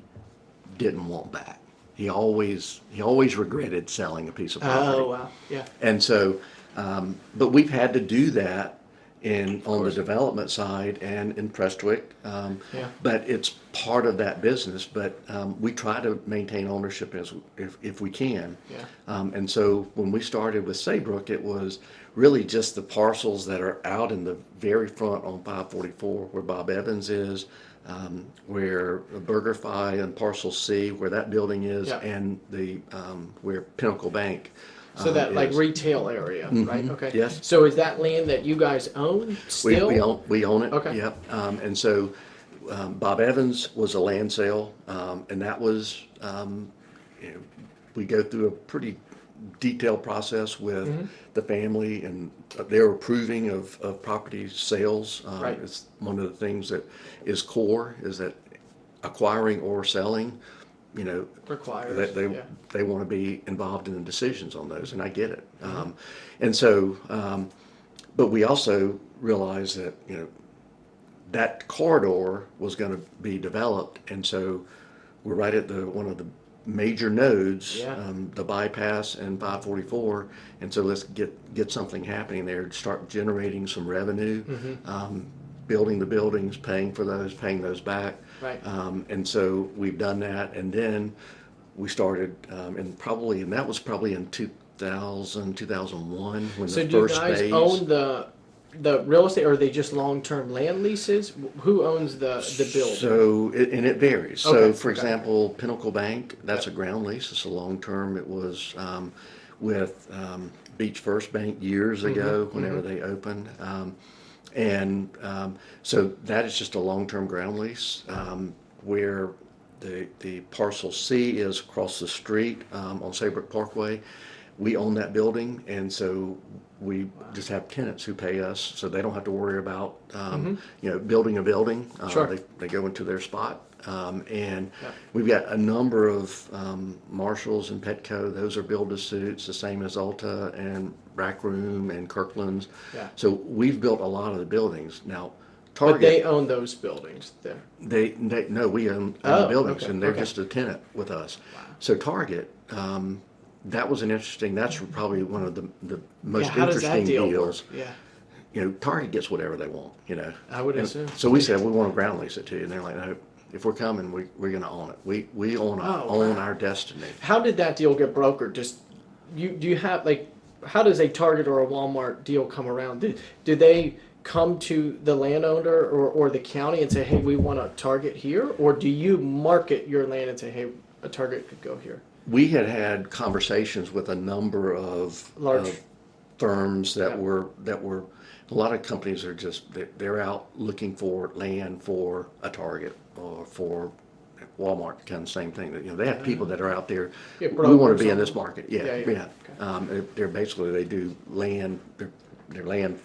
didn't want back. He always regretted selling a piece of property. Oh wow. Yeah. And so, but we've had to do that on the development side and in Prestwick. Yeah. But it's part of that business. But we try to maintain ownership if we can. Yeah. And so when we started with Sayebrook, it was really just the parcels that are out in the very front on 544, where Bob Evans is, where BurgerFi and Parcel C, where that building is, Yeah. and the where Pinnacle Bank. So that like is. retail area, right? Okay. Yes. So is that land that you guys own still? We own it. Okay. Yep. And so Bob Evans was a land sale, and that was we go through a pretty detailed process with the family, and their approving of property sales. Right. It's one of the things that is core, is that acquiring or selling, Requires. that Yeah. they want to be involved in the decisions on those, and I get it. And so, but we also realized that that corridor was going to be developed, and so we're right at one of the major nodes, Yeah. the bypass and 544, and so let's get something happening there, start generating some revenue, building the buildings, paying those back. Right. And so we've done that, and then we started, and that was probably in 2001 when So the do you first guys phase. own the real estate, or are they just long-term land leases? Who owns the building? So, it varies. Okay, So, for okay. example, Pinnacle Bank, that's a ground lease. It's a long-term. It was with Beach First Bank years ago, whenever they opened. So that is just a long-term ground lease, where the parcel C is across the street on Sayebrook Parkway. we own that building, and so we just have tenants who pay us, so they don't have to worry about, building a building. Sure. They go into their spot. And Yeah. we've got a number of Marshalls and Petco. Those are build-to-suits, the same as Ulta and Rack Room and Kirkland's. Yeah. So we've built a lot of the buildings. Now, But Target, they own those buildings there. no, we own Oh, the buildings, okay, and they're okay. just a tenant with us. So Target, that was that's probably one of the most Yeah, how does that interesting deal deals. work? Yeah, Target gets whatever they want, I would And assume. So we said, we want to ground lease it to you, and they're like, no, if we're coming, we're going to own it. We own wow. our destiny. How did that deal get brokered? Just do you have like how does a Target or a Walmart deal come around? Do they come to the landowner or the county and say, hey, we want a Target here, or do you market your land and say, hey, a Target could go here? We had conversations with a number of Large firms that Yeah. were a lot of companies are they're out looking for land for a Target or for Walmart, kind of same thing. They have people that are out there. Yeah, We want brokers to be in on this them. market. Yeah. Yeah. They're basically they do land. They're land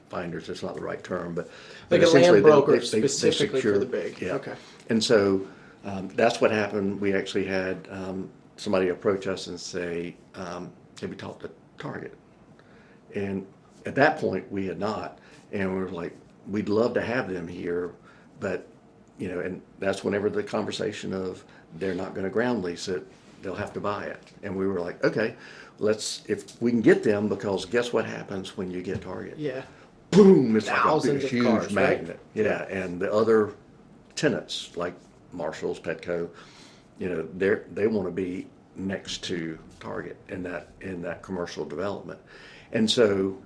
finders. It's not the right term, but Like a essentially land broker they specifically for secure- the big. Yeah. Okay. And so that's what happened. We actually had somebody approach us and say, have you talked to Target? And at that point, we had not. And we were like, we'd love to have them here, but, and that's whenever the conversation of they're not going to ground lease it, they'll have to buy it. And we were like, okay, if we can get them, because guess what happens when you get Target? Yeah. Boom, it's Thousands like a of huge cars, right? magnet. Yeah, and the other tenants like Marshalls, Petco, they want to be next to Target in that commercial development. And so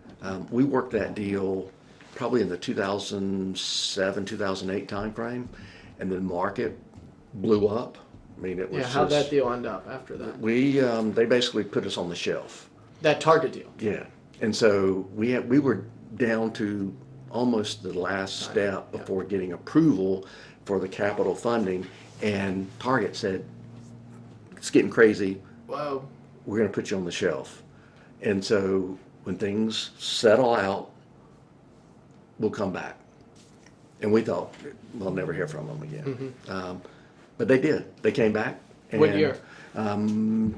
we worked that deal probably in the 2007, 2008 timeframe, and the market blew up. I mean, it was How'd that deal end up after that? they basically put us on the shelf. That Target deal. Yeah, and so we were down to almost the last step before getting approval for the capital funding, and Target said, it's getting crazy, Whoa. we're going to put you on the shelf. And so when things settle out, we'll come back. And we thought, we'll never hear from them again. But they did. They came back. And, What year?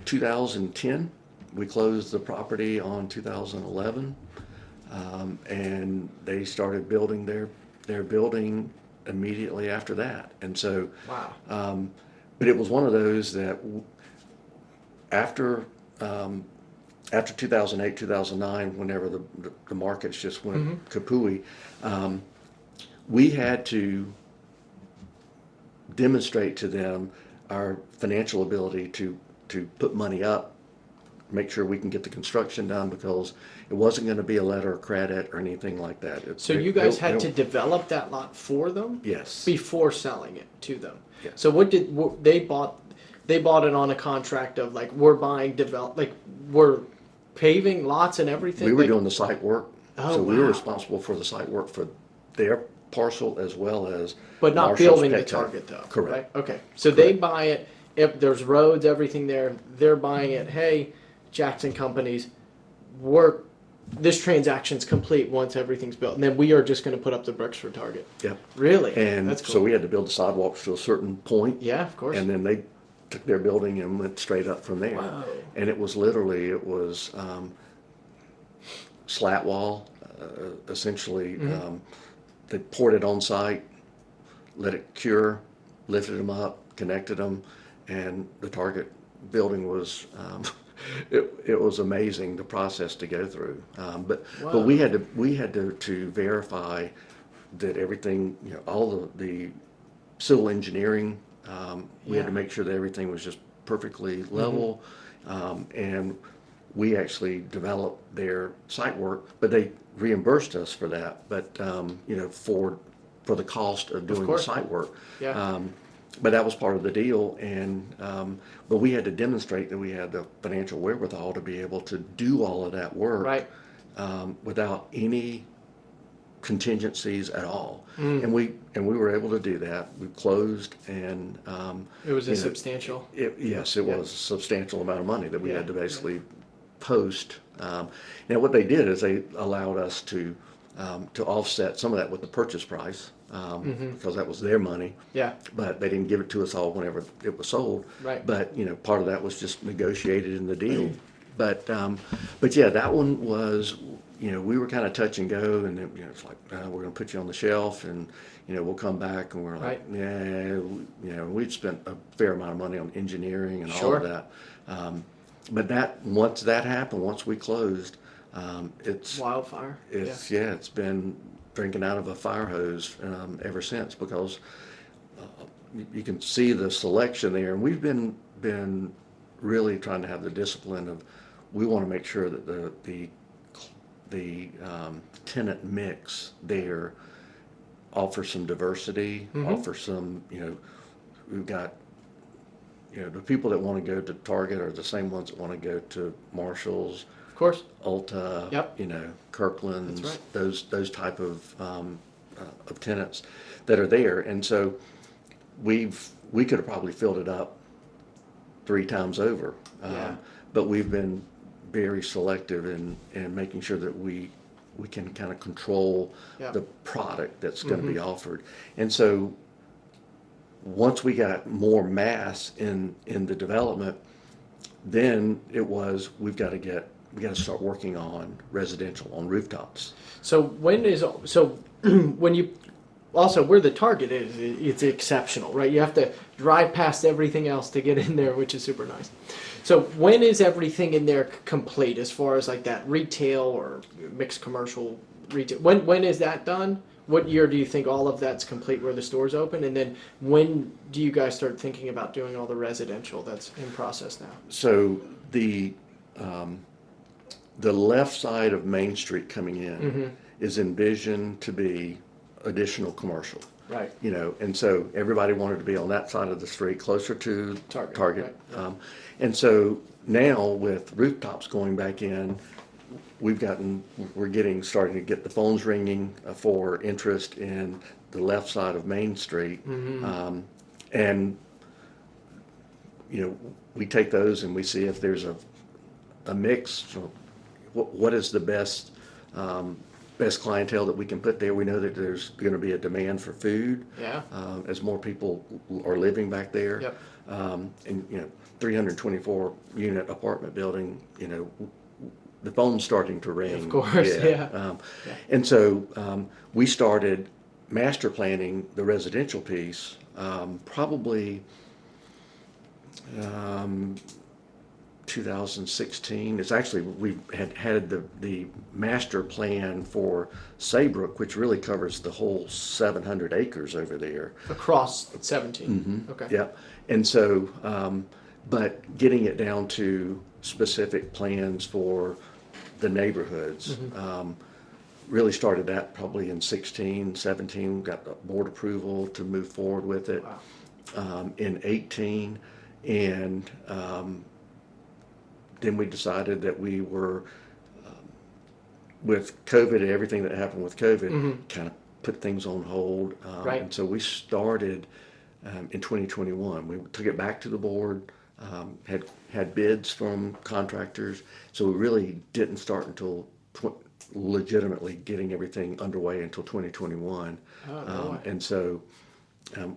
2010. We closed the property on 2011. And they started building their building immediately after that. And so, Wow. but it was one of those that after 2008, 2009, whenever the markets just went kapooey, we had to demonstrate to them our financial ability to put money up, make sure we can get the construction done, because it wasn't going to be a letter of credit or anything like that. So you guys had to develop that lot for them? Yes. Before selling it to them. Yeah. So they bought it on a contract of like we're paving lots and everything. We were like, doing the site work, Oh, so we were wow. responsible for the site work for their parcel as well as but not Marshall's, building the Petco. Target though. Correct. Right? Okay. So they buy it. If there's roads, everything there, they're buying it. Hey, Jackson Companies, this transaction's complete once everything's built, and then we are just going to put up the bricks for Target. Yep. Really? And That's cool. so we had to build the sidewalks to a certain point. Yeah, of course. And then they took their building and went straight up from there. Wow. And it was literally, slat wall, essentially. They poured it on site, let it cure, lifted them up, connected them, and the Target building was, it was amazing, the process to go through. But we had to verify that everything, all the civil engineering, we had to make sure that everything was just perfectly level. And we actually developed their site work, but they reimbursed us for that. But, for the cost of doing the course. site work. Yeah. But that was part of the deal, and but we had to demonstrate that we had the financial wherewithal to be able to do all of that work Right. without any contingencies at all. And we were able to do that. We closed, and It was a substantial. yes, it was a substantial amount of money that we had to basically post. Now what they did is they allowed us to offset some of that with the purchase price, because that was their money. Yeah. But they didn't give it to us all whenever it was sold. Right. But part of that was just negotiated in the deal. But yeah, that one was, we were kind of touch and go, and then, it's like, we're going to put you on the shelf, and we'll come back, and we're like, Right. yeah, we'd spent a fair amount of money on engineering and all Sure. of that. But once that happened, once we closed, it's Wildfire. it's been drinking out of a fire hose ever since, because you can see the selection there, and we've been really trying to have the discipline of, we want to make sure that the tenant mix there offers some diversity, offers some, we've got, the people that want to go to Target are the same ones that want to go to Marshall's, Of course. Ulta, Yep. Kirkland's, That's those type of tenants that are there. And so we could have probably filled it up 3 times over. Yeah. But we've been very selective in making sure that we can kind of control Yep. the product that's going to be offered. And so once we got more mass in the development, then it was, we got to start working on residential, on rooftops. So when you also, where the Target is, it's exceptional, right? You have to drive past everything else to get in there, which is super nice. So when is everything in there complete, as far as like that retail or mixed commercial retail? When is that done? What year do you think all of that's complete, where the stores open? And then when do you guys start thinking about doing all the residential that's in process now? So the left side of Main Street coming in is envisioned to be additional commercial. Right. And so everybody wanted to be on that side of the street, closer to Target, right. And so now with rooftops going back in, we're starting to get the phones ringing for interest in the left side of Main Street. And we take those and we see if there's a mix. So what is the best clientele that we can put there? We know that there's going to be a demand for food. Yeah. As more people are living back there. Yep. And 324 unit apartment building, the phone's starting to ring. Of course, yeah. And so we started master planning the residential piece probably 2016. It's actually, we had the master plan for Sayebrook, which really covers the whole 700 acres over there. Across 17. Okay. Yep. And so, but getting it down to specific plans for the neighborhoods, really started that probably in 16, 17, got the board approval to move forward with it. Wow. In 18, and then we decided that we were, with COVID and everything that happened with COVID, kind of put things on hold. Right. And so we started in 2021. We took it back to the board, had bids from contractors. So we really didn't start until legitimately getting everything underway until 2021. Oh, no way. And so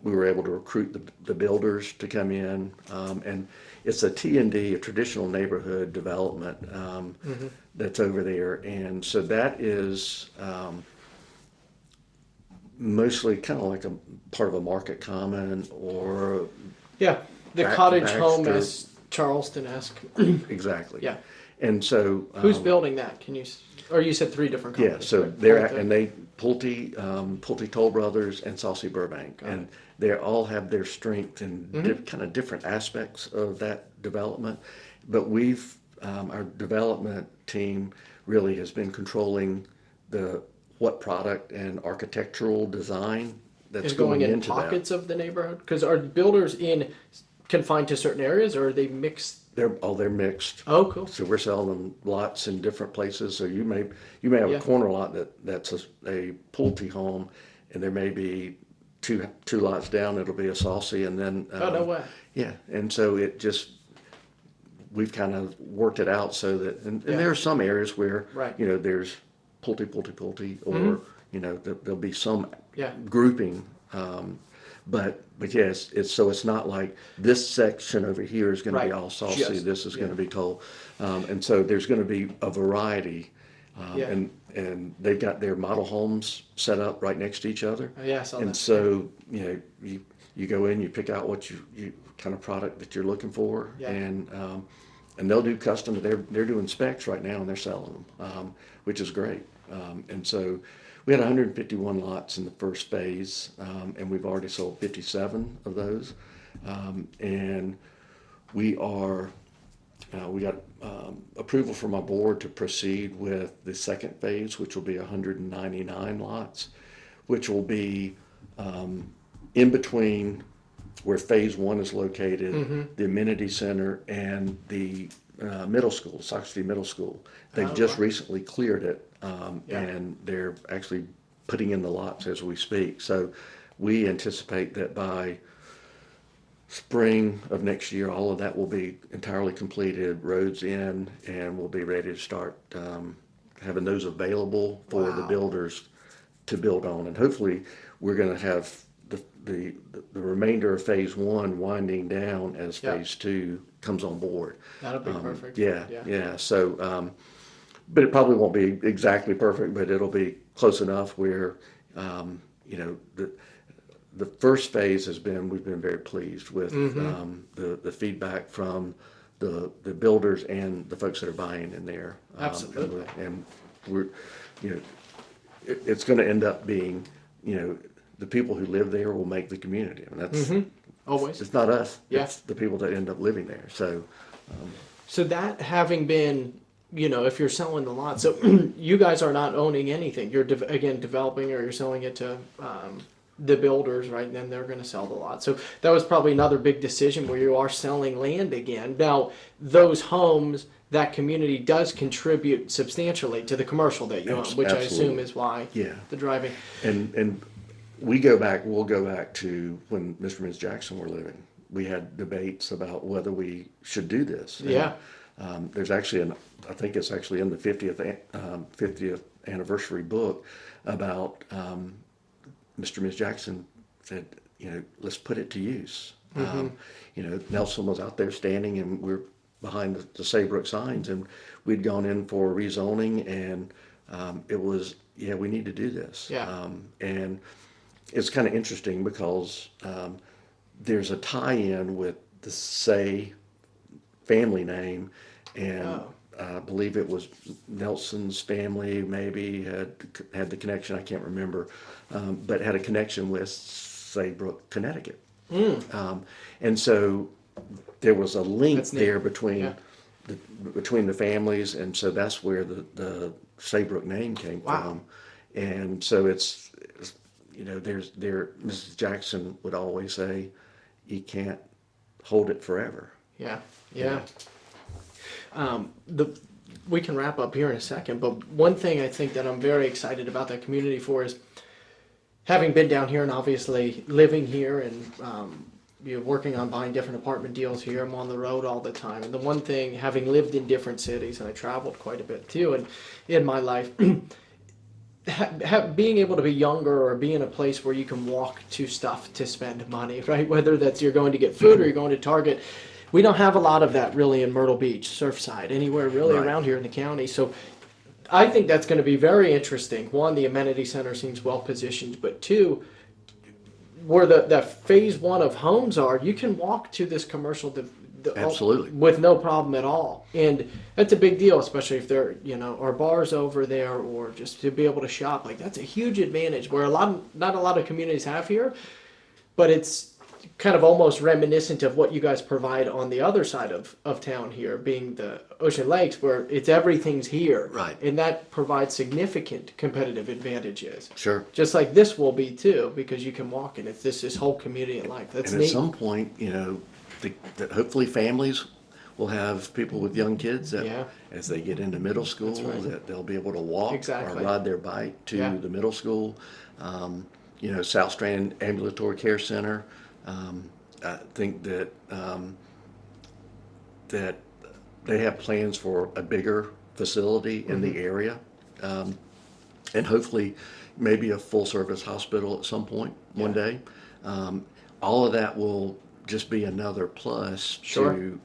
we were able to recruit the builders to come in, and it's a T&D, a traditional neighborhood development that's over there. And so that is mostly kind of like a part of a market common, or Yeah, the cottage home is Charleston-esque. exactly. Yeah. And so Who's building that? Can you? Or you said 3 different companies. yeah, so right? they're Okay. and they Pulte Toll Brothers and Saucy Burbank, and they all have their strength in kind of different aspects of that development. But we've our development team really has been controlling what product and architectural design that's Is going in into pockets of the neighborhood? Because are builders confined to certain areas, or are they mixed? They're mixed. Oh, cool. So we're selling them lots in different places. So you may have Yeah. a corner lot that's a Pulte home, and there may be two lots down. It'll be a Saucy, and then Oh, no way. yeah. And so it just we've kind of worked it out so that, and there are some areas where, Right. there's pulte, or, there'll be some Yeah. grouping. But yes, it's not like this section over here is going to be Right. all saucy. Just- This is going yeah. to be cold, and so there's going to be a variety. Yeah. And they've got their model homes set up right next to each other. Oh, yeah, I saw and that. so you go in, you pick out what you kind of product that you're looking for, Yeah. and they'll do custom. They're doing specs right now, and they're selling them, which is great. And so we had 151 lots in the first phase, and we've already sold 57 of those. And we got approval from our board to proceed with the second phase, which will be 199 lots, which will be in between where phase one is located, the amenity center, and the middle school, Sox City Middle School. They've just recently cleared it, and they're actually putting in the lots as we speak. So we anticipate that by spring of next year, all of that will be entirely completed, roads in, and we'll be ready to start having those available for the builders to build on. And hopefully we're going to have the remainder of phase one winding down as phase two comes on board. That'll be perfect. Yeah. So, but it probably won't be exactly perfect, but it'll be close enough where, the first phase we've been very pleased with the feedback from the builders and the folks that are buying in there. Absolutely. And we're, it's going to end up being, the people who live there will make the community. I mean, that's Always. It's not us. Yeah. It's the people that end up living there. So, So that having been, if you're selling the lot, so you guys are not owning anything. You're again developing, or you're selling it to the builders, right? And then they're going to sell the lot. So that was probably another big decision where you are selling land again. Now, those homes, that community does contribute substantially to the commercial that you own, which I assume is why the driving. And we'll go back to when Mr. and Ms. Jackson were living. We had debates about whether we should do this. And, there's actually I think it's actually in the 50th anniversary book about Mr. and Ms. Jackson said, let's put it to use. Nelson was out there standing, and we're behind the Sayebrook signs, and we'd gone in for rezoning, and it was, we need to do this. And it's kind of interesting because there's a tie-in with the Say family name, and I believe it was Nelson's family maybe had the connection. I can't remember, but had a connection with Sayebrook, Connecticut. And so there was a link there between the families, and so that's where the Sayebrook name came from. And so it's Mrs. Jackson would always say, you can't hold it forever. We can wrap up here in a second, but one thing I think that I'm very excited about that community for is having been down here and obviously living here and working on buying different apartment deals here. I'm on the road all the time, and the one thing, having lived in different cities, and I traveled quite a bit too, and in my life, being able to be younger or be in a place where you can walk to stuff to spend money, right? Whether that's you're going to get food or you're going to Target. We don't have a lot of that really in Myrtle Beach, Surfside, anywhere really around here in the county. So I think that's going to be very interesting. One, the amenity center seems well positioned, but two, where the phase one of homes are, you can walk to this commercial Absolutely. with no problem at all. And that's a big deal, especially if there are bars over there, or just to be able to shop. Like, that's a huge advantage where not a lot of communities have here, but it's kind of almost reminiscent of what you guys provide on the other side of town here, being the Ocean Lakes, where everything's here. Right. And that provides significant competitive advantages. Sure. Just like this will be too, because you can walk in. It's this whole community of life. That's and neat. At some point, that hopefully families will have people with young kids that as they get into middle school, that they'll be able to walk or ride their bike to the middle school. South Strand Ambulatory Care Center. I think that they have plans for a bigger facility in the area, and hopefully maybe a full-service hospital at some point one day. All of that will just be another plus to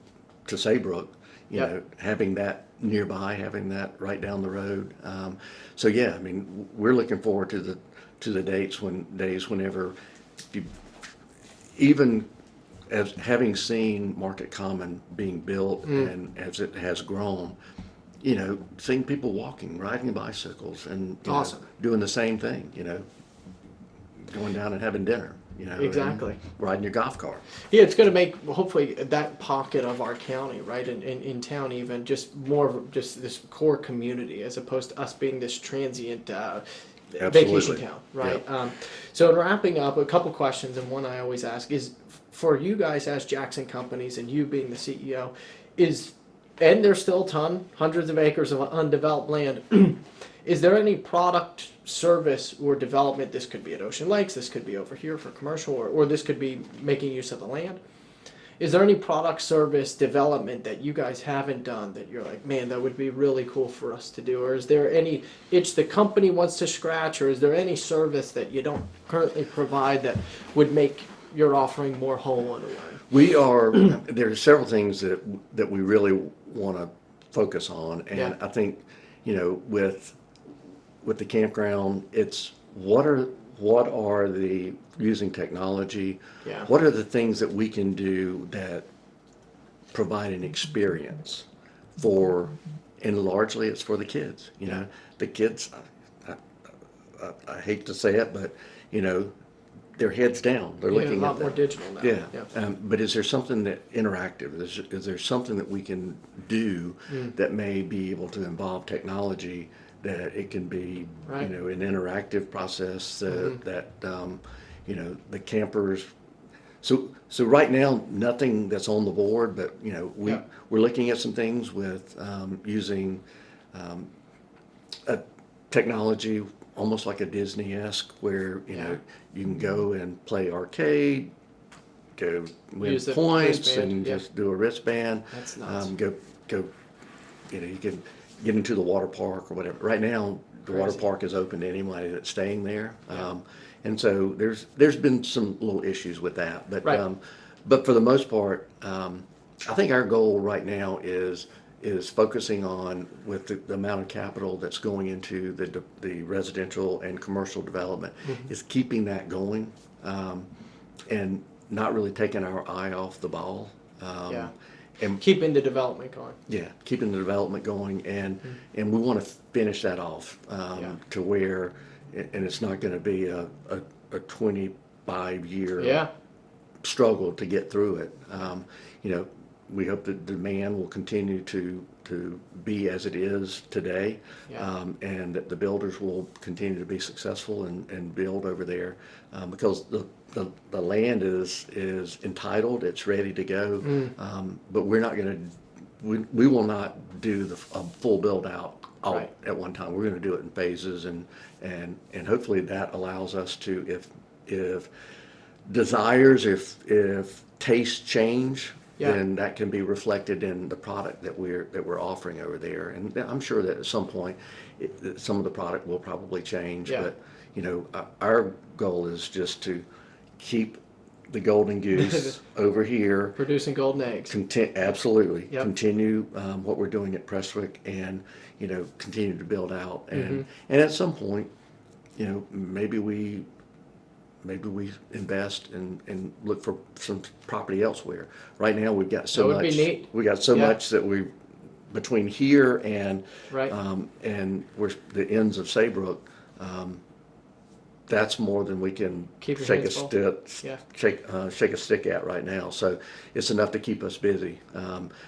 Sayebrook, you know, having that nearby, having that right down the road. So yeah, I mean, we're looking forward to the days whenever you, even as having seen Market Common being built and as it has grown, you know, seeing people walking, riding bicycles, and you know, doing the same thing, you know, going down and having dinner, you know, Exactly. riding your golf cart. Yeah, it's going to make hopefully that pocket of our county, right, in town, even just more of just this core community as opposed to us being this transient vacation town, right? Yep. So in wrapping up, a couple questions, and one I always ask is for you guys as Jackson companies and you being the CEO, and there's still a ton, hundreds of acres of undeveloped land. Is there any product, service, or development? This could be at Ocean Lakes, this could be over here for commercial, or this could be making use of the land. Is there any product, service, development that you guys haven't done that you're like, man, that would be really cool for us to do? Or is there any itch the company wants to scratch? Or is there any service that you don't currently provide that would make your offering more whole in a way? There are several things that we really want to focus on. And I think, you know, with the campground, it's what are the, using technology, what are the things that we can do that provide an experience for, and largely it's for the kids, you know, the kids, I hate to say it, but you know, their heads down, they're looking a lot at that. more digital now. But is there something that interactive, is there something that we can do that may be able to involve technology, that it can be, you know, an interactive process that you know, the campers. So right now, nothing that's on the board, but you know, we're looking at some things with using a technology almost like a Disney-esque, where you know, you can go and play arcade, go win points, and just do a wristband. That's nuts. Go, you know, you can get into the water park or whatever. Right now, the water park is open to anybody that's staying there. And so there's been some little issues with that. But for the most part, I think our goal right now is focusing on, with the amount of capital that's going into the residential and commercial development, is keeping that going, and not really taking our eye off the ball. And keeping the development going. Yeah, keeping the development going, and we want to finish that off to where, and it's not going to be a 25-year struggle to get through it. You know, we hope that demand will continue to be as it is today, and that the builders will continue to be successful and build over there, because the land is entitled, it's ready to go, but we're not going to, we will not do a full build out all at one time. We're going to do it in phases, and hopefully that allows us to, if desires, if tastes change, then that can be reflected in the product that we're offering over there. And I'm sure that at some point, some of the product will probably change. But you know, our goal is just to keep the golden goose over here, producing golden eggs. Absolutely, continue what we're doing at Prestwick, and you know, continue to build out. And at some point, you know, maybe we invest and look for some property elsewhere. Right now, we've got so much. We got so much that we, between here and we're the ends of Sayebrook, that's more than we can shake a stick at right now. So it's enough to keep us busy.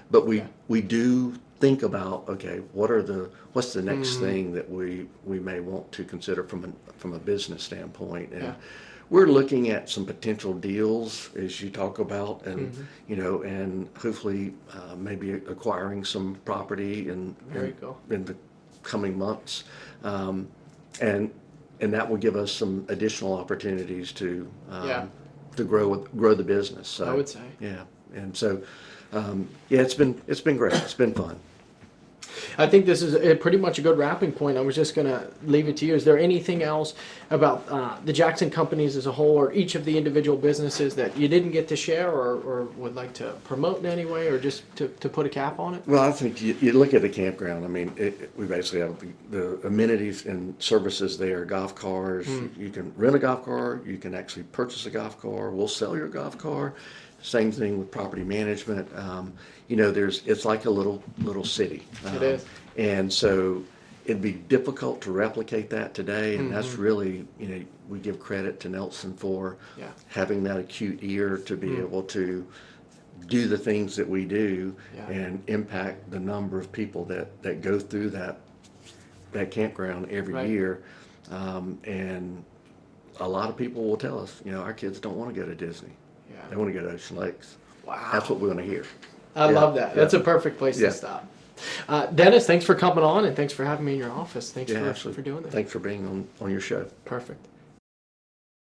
But we do think about, okay, what's the next thing that we may want to consider from a business standpoint. And we're looking at some potential deals, as you talk about, and you know, and hopefully maybe acquiring some property in the coming months, and that will give us some additional opportunities to grow the business. So, I would say, and so Yeah, it's been great. It's been fun. I think this is pretty much a good wrapping point. I was just going to leave it to you. Is there anything else about the Jackson companies as a whole, or each of the individual businesses that you didn't get to share, or would like to promote in any way, or just to put a cap on it? Well, I think you look at the campground. I mean, we basically have the amenities and services there. Golf cars. You can rent a golf car. You can actually purchase a golf car. We'll sell your golf car. Same thing with property management. It's like a little city. It is. And so it'd be difficult to replicate that today. And that's really, we give credit to Nelson for having that acute ear to be able to do the things that we do and impact the number of people that go through that campground every year. And a lot of people will tell us, our kids don't want to go to Disney. Yeah. They want to go to Ocean Lakes. Wow. That's what we want to hear. I love that. That's a perfect place to stop. Dennis, thanks for coming on, and thanks for having me in your office. Thanks for doing this. Thanks for being on your show. Perfect.